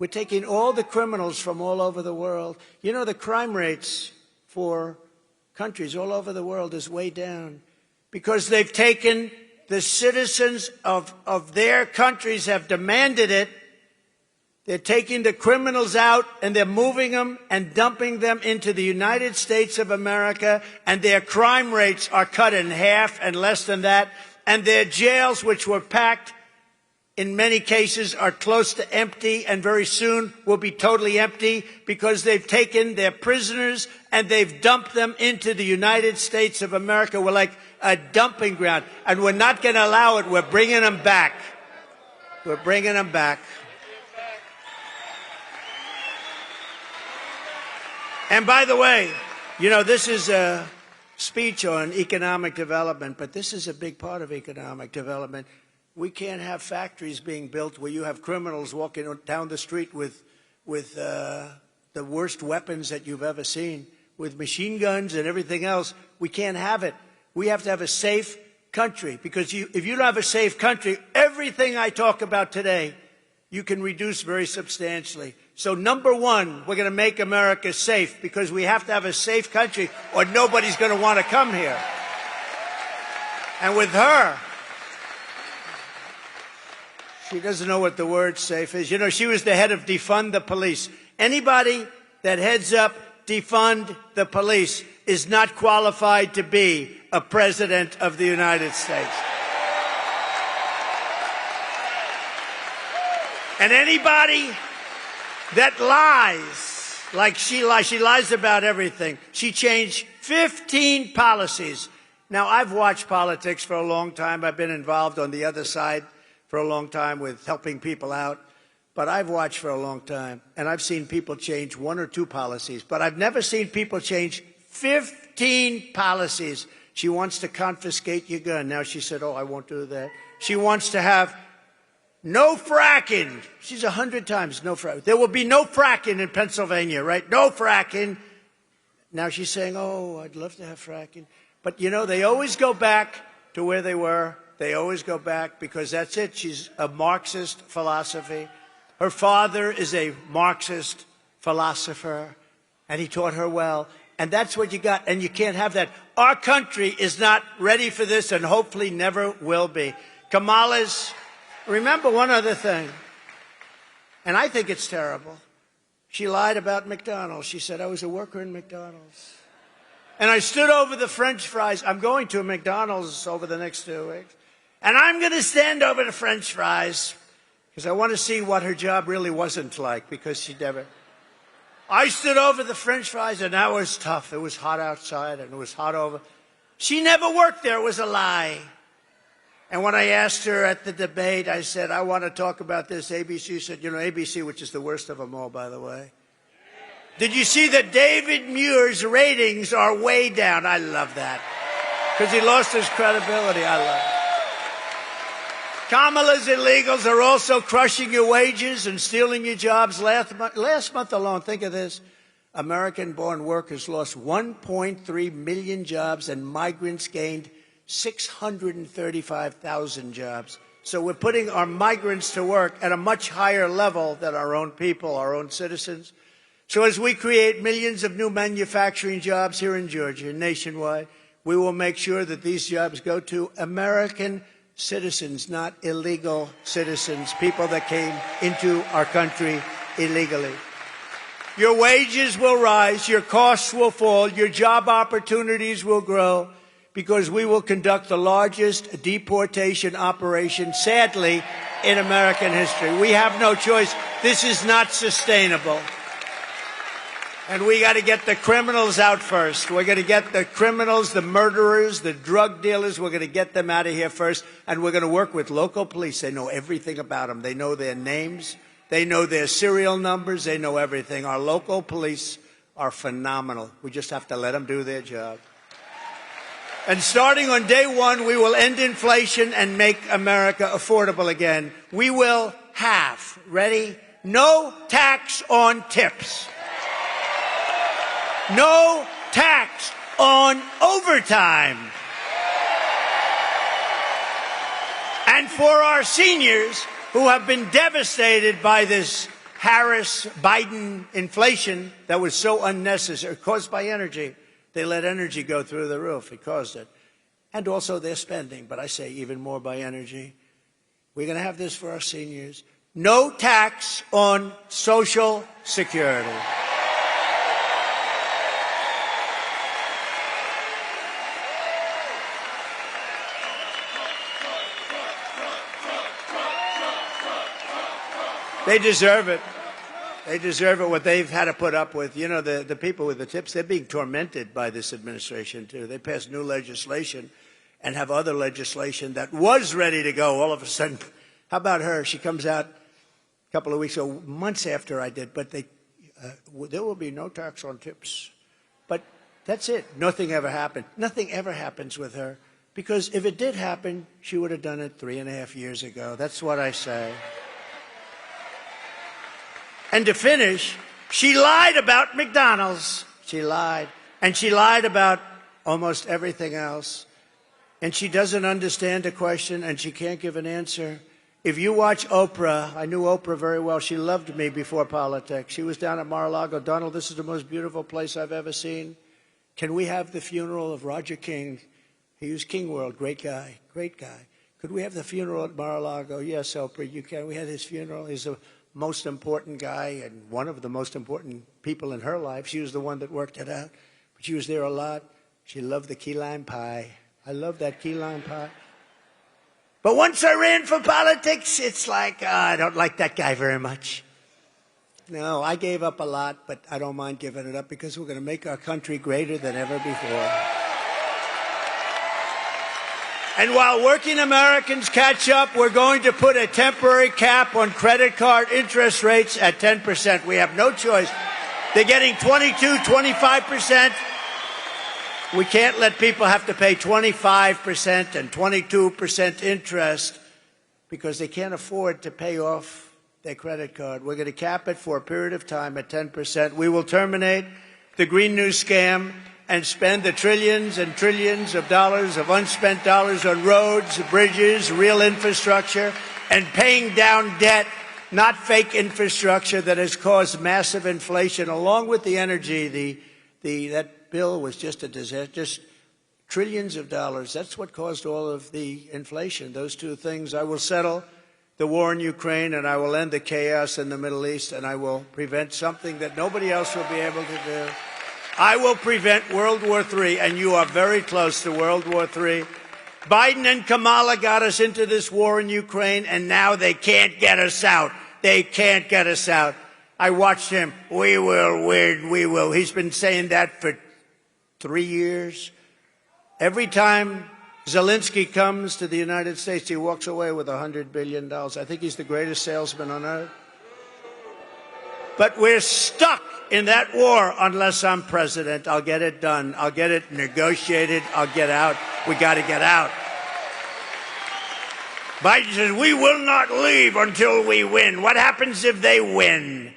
We're taking all the criminals from all over the world. You know, the crime rates for countries all over the world is way down because they've taken the citizens of their countries have demanded it. They're taking the criminals out and they're moving them and dumping them into the United States of America, and their crime rates are cut in half and less than that. And their jails, which were packed in many cases, are close to empty and very soon will be totally empty because they've taken their prisoners and they've dumped them into the United States of America. We're like a dumping ground, and we're not going to allow it. We're bringing them back. We're bringing them back. And by the way, you know, this is a speech on economic development, but this is a big part of economic development. We can't have factories being built where you have criminals walking down the street with the worst weapons that you've ever seen, with machine guns and everything else. We can't have it. We have to have a safe country, because if you don't have a safe country, everything I talk about today, you can reduce very substantially. So number one, we're going to make America safe, because we have to have a safe country or nobody's going to want to come here. And with her, she doesn't know what the word safe is. You know, she was the head of defund the police. Anybody that heads up defund the police is not qualified to be a president of the United States. And anybody that lies, like she lies about everything. She changed 15 policies. Now, I've watched politics for a long time. I've been involved on the other side for a long time with helping people out. But I've watched for a long time, and I've seen people change 1 or 2 policies. But I've never seen people change 15 policies. She wants to confiscate your gun. Now she said, oh, I won't do that. She wants to have no fracking. She's 100 times no fracking. There will be no fracking in Pennsylvania, right? No fracking. Now she's saying, oh, I'd love to have fracking. But, you know, they always go back to where they were. They always go back because that's it. She's a Marxist philosophy. Her father is a Marxist philosopher, and he taught her well. And that's what you got, and you can't have that. Our country is not ready for this and hopefully never will be. Kamala's, remember one other thing, and I think it's terrible. She lied about McDonald's. She said, I was a worker in McDonald's. And I stood over the French fries. I'm going to a McDonald's over the next 2 weeks. And I'm going to stand over the French fries because I want to see what her job really wasn't like, because she never. I stood over the French fries, and that was tough. It was hot outside, and it was hot over. She never worked there. It was a lie. And when I asked her at the debate, I said, I want to talk about this. ABC said, you know, ABC, which is the worst of them all, by the way. Did you see that David Muir's ratings are way down? I love that. Because he lost his credibility. I love it. Kamala's illegals are also crushing your wages and stealing your jobs. Last month alone, think of this, American-born workers lost 1.3 million jobs, and migrants gained 635,000 jobs. So we're putting our migrants to work at a much higher level than our own people, our own citizens. So as we create millions of new manufacturing jobs here in Georgia and nationwide, we will make sure that these jobs go to American citizens, not illegal citizens, people that came into our country illegally. Your wages will rise, your costs will fall, your job opportunities will grow, because we will conduct the largest deportation operation, sadly, in American history. We have no choice. This is not sustainable. And we got to get the criminals out first. We're going to get the criminals, the murderers, the drug dealers. We're going to get them out of here first. And we're going to work with local police. They know everything about them. They know their names. They know their serial numbers. They know everything. Our local police are phenomenal. We just have to let them do their job. And starting on day one, we will end inflation and make America affordable again. We will have, ready? No tax on tips. No tax on overtime. And for our seniors who have been devastated by this Harris-Biden inflation that was so unnecessary, caused by energy. They let energy go through the roof. It caused it. And also their spending, but I say even more by energy. We're going to have this for our seniors. No tax on Social Security. They deserve it. They deserve it, what they've had to put up with. You know, the people with the tips, they're being tormented by this administration, too. They passed new legislation and have other legislation that was ready to go all of a sudden. How about her? She comes out a couple of weeks ago, months after I did, but there will be no tax on tips. But that's it. Nothing ever happened. Nothing ever happens with her, because if it did happen, she would have done it 3.5 years ago. That's what I say. And to finish, she lied about McDonald's. She lied. And she lied about almost everything else. And she doesn't understand a question, and she can't give an answer. If you watch Oprah, I knew Oprah very well. She loved me before politics. She was down at Mar-a-Lago. Donald, this is the most beautiful place I've ever seen. Can we have the funeral of Roger King? He was King World, great guy, great guy. Could we have the funeral at Mar-a-Lago? Yes, Oprah, you can. We had his funeral. He's a most important guy and one of the most important people in her life. She was the one that worked it out. But she was there a lot. She loved the key lime pie. I love that key lime pie. But once I ran for politics, it's like, I don't like that guy very much. No, I gave up a lot, but I don't mind giving it up because we're going to make our country greater than ever before. And while working Americans catch up, we're going to put a temporary cap on credit card interest rates at 10%. We have no choice. They're getting 22, 25%. We can't let people have to pay 25% and 22% interest because they can't afford to pay off their credit card. We're going to cap it for a period of time at 10%. We will terminate the Green New Scam and spend the trillions and trillions of dollars, of unspent dollars on roads, bridges, real infrastructure, and paying down debt, not fake infrastructure that has caused massive inflation, along with the energy. That bill was just a disaster, just trillions of dollars. That's what caused all of the inflation, those two things. I will settle the war in Ukraine, and I will end the chaos in the Middle East, and I will prevent something that nobody else will be able to do. I will prevent World War III, and you are very close to World War III. Biden and Kamala got us into this war in Ukraine, and now they can't get us out. They can't get us out. I watched him. We will win. We will. He's been saying that for 3 years. Every time Zelensky comes to the United States, he walks away with $100 billion. I think he's the greatest salesman on earth. But we're stuck in that war unless I'm president. I'll get it done. I'll get it negotiated. I'll get out. We got to get out. Biden says, we will not leave until we win. What happens if they win?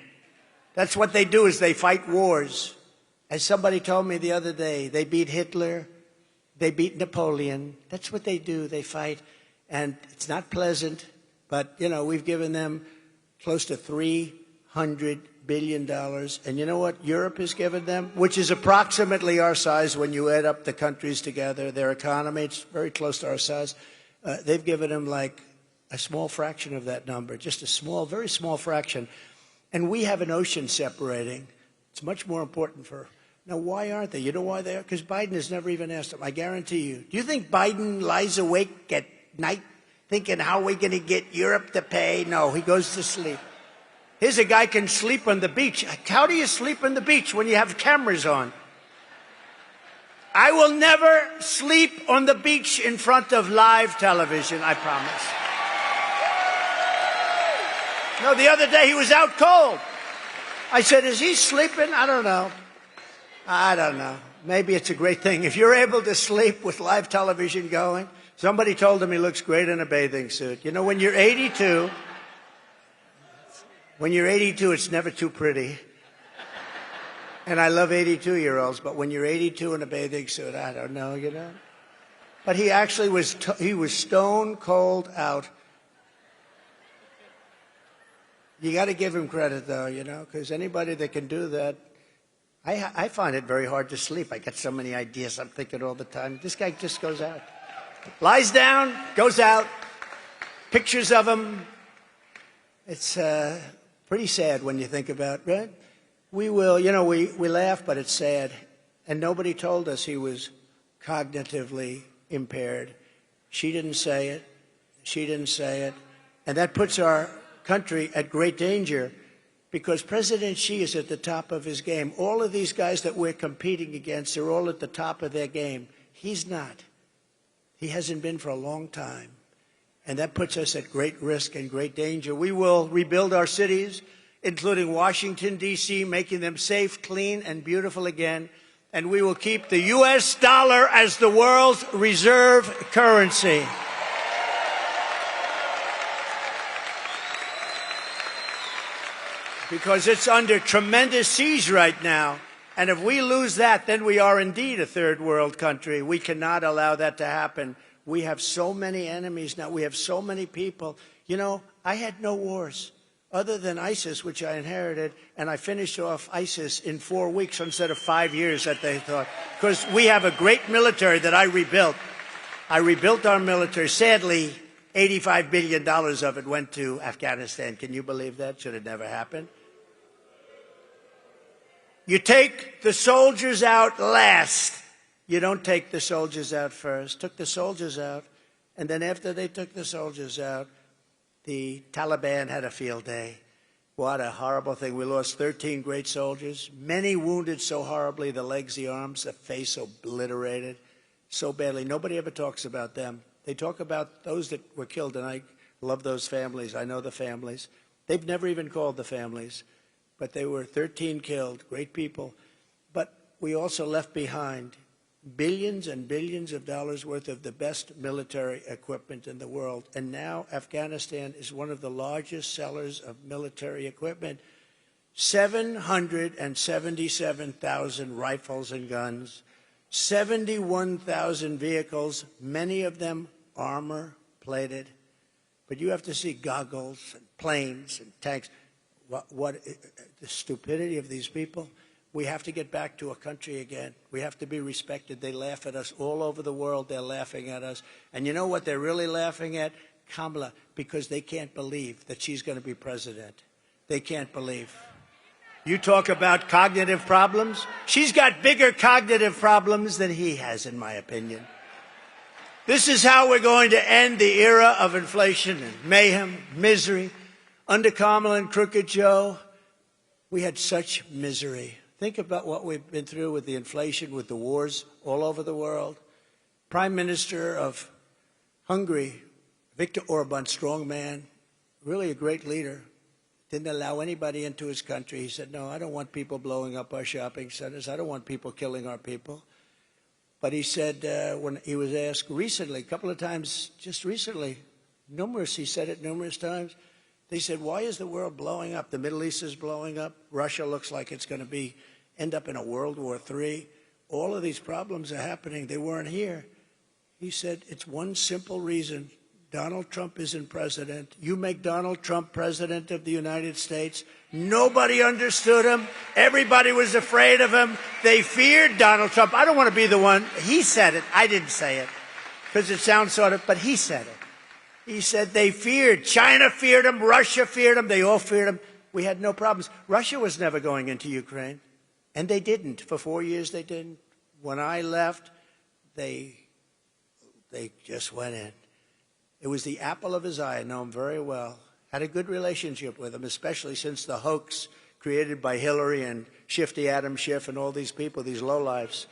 That's what they do, is they fight wars. As somebody told me the other day, they beat Hitler. They beat Napoleon. That's what they do. They fight. And it's not pleasant. But, you know, we've given them close to $300 billion. And you know what Europe has given them? Which is approximately our size when you add up the countries together, their economy. It's very close to our size. They've given them like a small fraction of that number, just a small, very small fraction. And we have an ocean separating. It's much more important for... Now, why aren't they? You know why they are? Because Biden has never even asked them. I guarantee you. Do you think Biden lies awake at night thinking, how are we going to get Europe to pay? No, he goes to sleep. Here's a guy can sleep on the beach. How do you sleep on the beach when you have cameras on? I will never sleep on the beach in front of live television, I promise. No, the other day he was out cold. I said, is he sleeping? I don't know. I don't know. Maybe it's a great thing. If you're able to sleep with live television going, somebody told him he looks great in a bathing suit. You know, when you're 82, it's never too pretty. And I love 82-year-olds, but when you're 82 in a bathing suit, I don't know, you know. But he actually was, he was stone cold out. You got to give him credit, though, you know, because anybody that can do that, I find it very hard to sleep. I get so many ideas. I'm thinking all the time. This guy just goes out. Lies down, goes out, pictures of him. It's pretty sad when you think about it, right? We will, you know, we laugh, but it's sad. And nobody told us he was cognitively impaired. She didn't say it. She didn't say it. And that puts our country at great danger because President Xi is at the top of his game. All of these guys that we're competing against are all at the top of their game. He's not. He hasn't been for a long time. And that puts us at great risk and great danger. We will rebuild our cities, including Washington, D.C., making them safe, clean, and beautiful again. And we will keep the U.S. dollar as the world's reserve currency. Because it's under tremendous siege right now. And if we lose that, then we are indeed a third world country. We cannot allow that to happen. We have so many enemies now. We have so many people. You know, I had no wars other than ISIS, which I inherited, and I finished off ISIS in 4 weeks instead of 5 years that they thought. Because we have a great military that I rebuilt. I rebuilt our military. Sadly, $85 billion of it went to Afghanistan. Can you believe that? Should have never happened. You take the soldiers out last. You don't take the soldiers out first. Took the soldiers out, and then after they took the soldiers out, the Taliban had a field day. What a horrible thing. We lost 13 great soldiers, many wounded so horribly, the legs, the arms, the face obliterated so badly. Nobody ever talks about them. They talk about those that were killed, and I love those families. I know the families. They've never even called the families, but they were 13 killed, great people. But we also left behind billions and billions of dollars worth of the best military equipment in the world. And now Afghanistan is one of the largest sellers of military equipment. 777,000 rifles and guns, 71,000 vehicles, many of them armor-plated. But you have to see goggles and planes and tanks. What the stupidity of these people. We have to get back to a country again. We have to be respected. They laugh at us all over the world. They're laughing at us. And you know what they're really laughing at? Kamala, because they can't believe that she's going to be president. They can't believe. You talk about cognitive problems? She's got bigger cognitive problems than he has, in my opinion. This is how we're going to end the era of inflation and mayhem, misery. Under Kamala and Crooked Joe, we had such misery. Think about what we've been through with the inflation, with the wars all over the world. Prime Minister of Hungary, Viktor Orban, strong man, really a great leader, didn't allow anybody into his country. He said, no, I don't want people blowing up our shopping centers. I don't want people killing our people. But he said, when he was asked recently, a couple of times, just recently, he said it numerous times, they said, why is the world blowing up? The Middle East is blowing up. Russia looks like it's going to end up in a World War III. All of these problems are happening. They weren't here. He said, it's one simple reason. Donald Trump isn't president. You make Donald Trump president of the United States. Nobody understood him. Everybody was afraid of him. They feared Donald Trump. I don't want to be the one. He said it. I didn't say it because it sounds sort of, but he said it. He said they feared. China feared him. Russia feared him. They all feared him. We had no problems. Russia was never going into Ukraine, and they didn't. For 4 years, they didn't. When I left, they just went in. It was the apple of his eye. I know him very well. Had a good relationship with him, especially since the hoax created by Hillary and Shifty Adam Schiff and all these people, these lowlifes.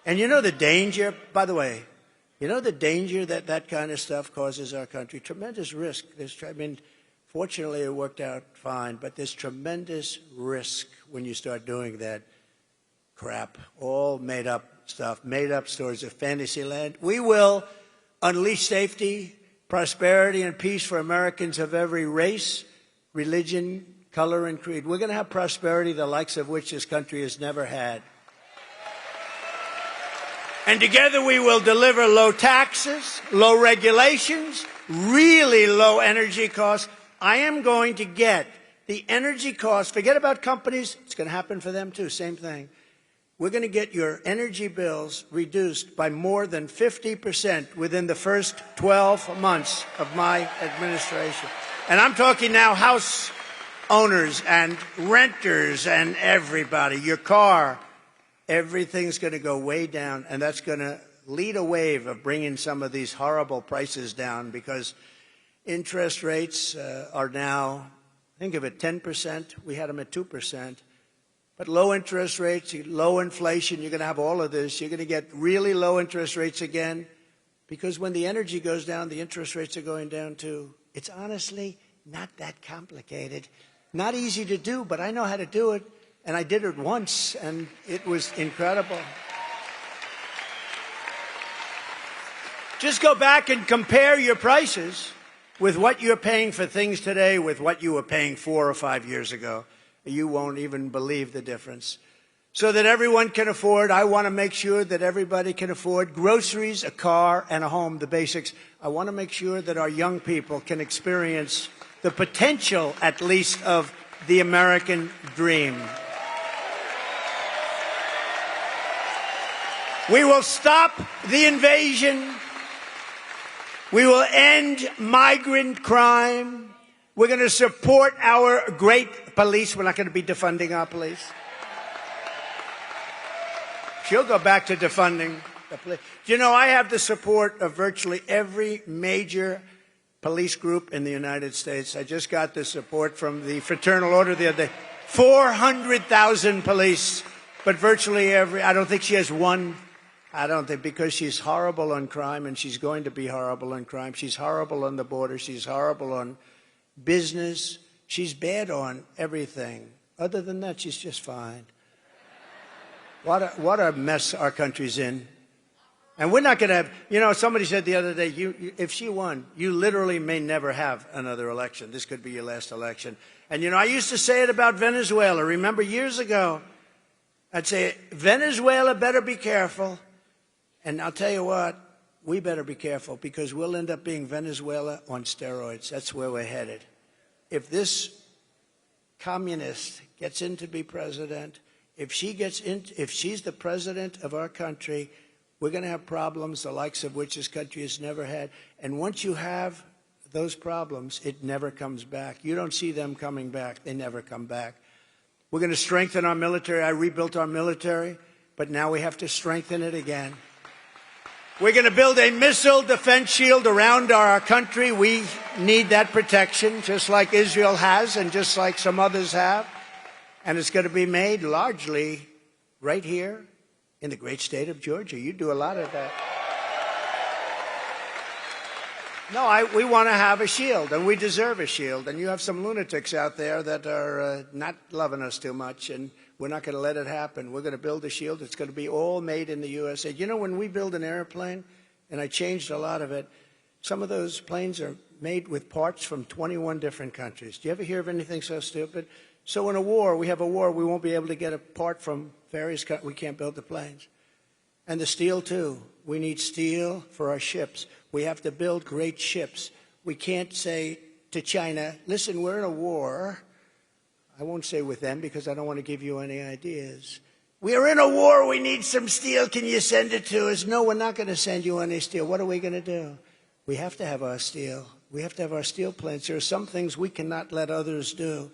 And you know the danger, by the way, you know the danger that that kind of stuff causes our country? Tremendous risk. Fortunately, it worked out fine, but there's tremendous risk when you start doing that crap, all made up stuff, made up stories of fantasy land. We will unleash safety, prosperity, and peace for Americans of every race, religion, color, and creed. We're going to have prosperity the likes of which this country has never had. And together we will deliver low taxes, low regulations, really low energy costs. I am going to get the energy costs. Forget about companies. It's going to happen for them too. Same thing. We're going to get your energy bills reduced by more than 50% within the first 12 months of my administration. And I'm talking now house owners and renters and everybody. Your car, everything's going to go way down, and that's going to lead a wave of bringing some of these horrible prices down, because interest rates are now, think of it, 10%. We had them at 2%. But low interest rates, low inflation, you're going to have all of this. You're going to get really low interest rates again, because when the energy goes down, the interest rates are going down too. It's honestly not that complicated. Not easy to do, but I know how to do it. And I did it once, and it was incredible. Just go back and compare your prices with what you're paying for things today with what you were paying 4 or 5 years ago. You won't even believe the difference. So that everyone can afford, I want to make sure that everybody can afford groceries, a car, and a home, the basics. I want to make sure that our young people can experience the potential, at least, of the American dream. We will stop the invasion. We will end migrant crime. We're going to support our great police. We're not going to be defunding our police. She'll go back to defunding the police. Do you know, I have the support of virtually every major police group in the United States. I just got the support from the Fraternal Order the other day. 400,000 police, but virtually every, I don't think she has one. I don't think, because she's horrible on crime, and she's going to be horrible on crime. She's horrible on the border. She's horrible on business. She's bad on everything. Other than that, she's just fine. What a mess our country's in. And we're not going to have, you know, somebody said the other day, if she won, you literally may never have another election. This could be your last election. And, you know, I used to say it about Venezuela. Remember years ago, I'd say, Venezuela better be careful. And I'll tell you what, we better be careful, because we'll end up being Venezuela on steroids. That's where we're headed. If this communist gets in to be president, if she's the president of our country, we're going to have problems the likes of which this country has never had. And once you have those problems, it never comes back. You don't see them coming back. They never come back. We're going to strengthen our military. I rebuilt our military, but now we have to strengthen it again. We're going to build a missile defense shield around our country. We need that protection, just like Israel has and just like some others have. And it's going to be made largely right here in the great state of Georgia. You do a lot of that. No, we want to have a shield, and we deserve a shield. And you have some lunatics out there that are not loving us too much, and we're not going to let it happen. We're going to build a shield. It's going to be all made in the USA. You know, when we build an airplane, and I changed a lot of it, some of those planes are made with parts from 21 different countries. Do you ever hear of anything so stupid? So in a war, we won't be able to get a part from various countries. We can't build the planes. And the steel, too. We need steel for our ships. We have to build great ships. We can't say to China, listen, we're in a war. I won't say with them, because I don't want to give you any ideas. We're in a war. We need some steel. Can you send it to us? No, we're not going to send you any steel. What are we going to do? We have to have our steel. We have to have our steel plants. There are some things we cannot let others do.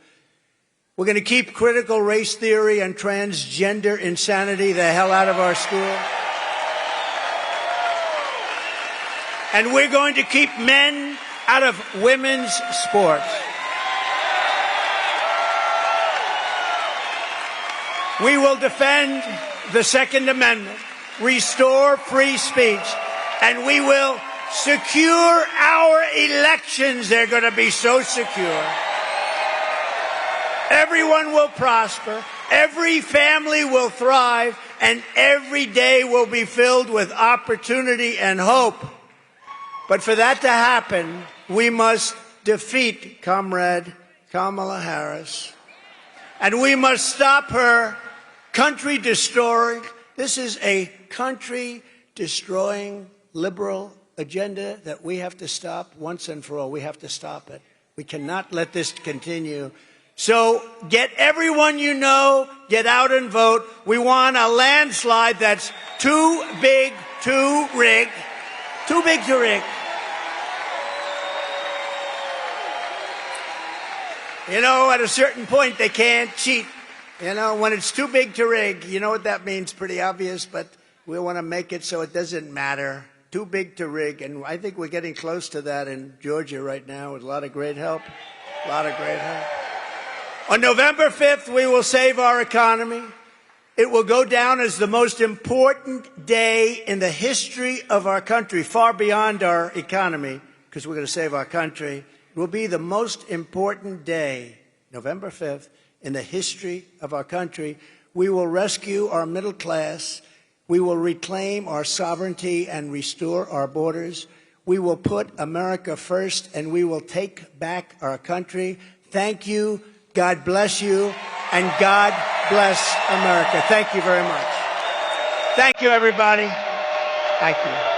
We're going to keep critical race theory and transgender insanity the hell out of our school. And we're going to keep men out of women's sports. We will defend the Second Amendment, restore free speech, and we will secure our elections. They're going to be so secure. Everyone will prosper, every family will thrive, and every day will be filled with opportunity and hope. But for that to happen, we must defeat Comrade Kamala Harris. And we must stop her country-destroying. This is a country-destroying liberal agenda that we have to stop once and for all. We have to stop it. We cannot let this continue. So get everyone you know, get out and vote. We want a landslide that's too big to rig. Too big to rig. You know, at a certain point, they can't cheat. You know, when it's too big to rig, you know what that means? Pretty obvious, but we want to make it so it doesn't matter. Too big to rig. And I think we're getting close to that in Georgia right now with a lot of great help. A lot of great help. On November 5th, we will save our economy. It will go down as the most important day in the history of our country, far beyond our economy, because we're going to save our country. It will be the most important day, November 5th, in the history of our country. We will rescue our middle class. We will reclaim our sovereignty and restore our borders. We will put America first, and we will take back our country. Thank you. God bless you, and God bless America. Thank you very much. Thank you, everybody. Thank you.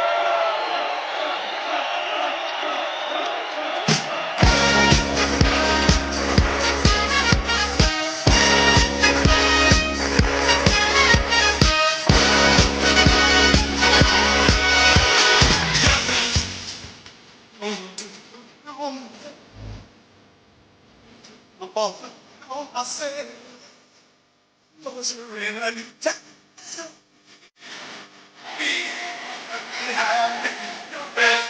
I said,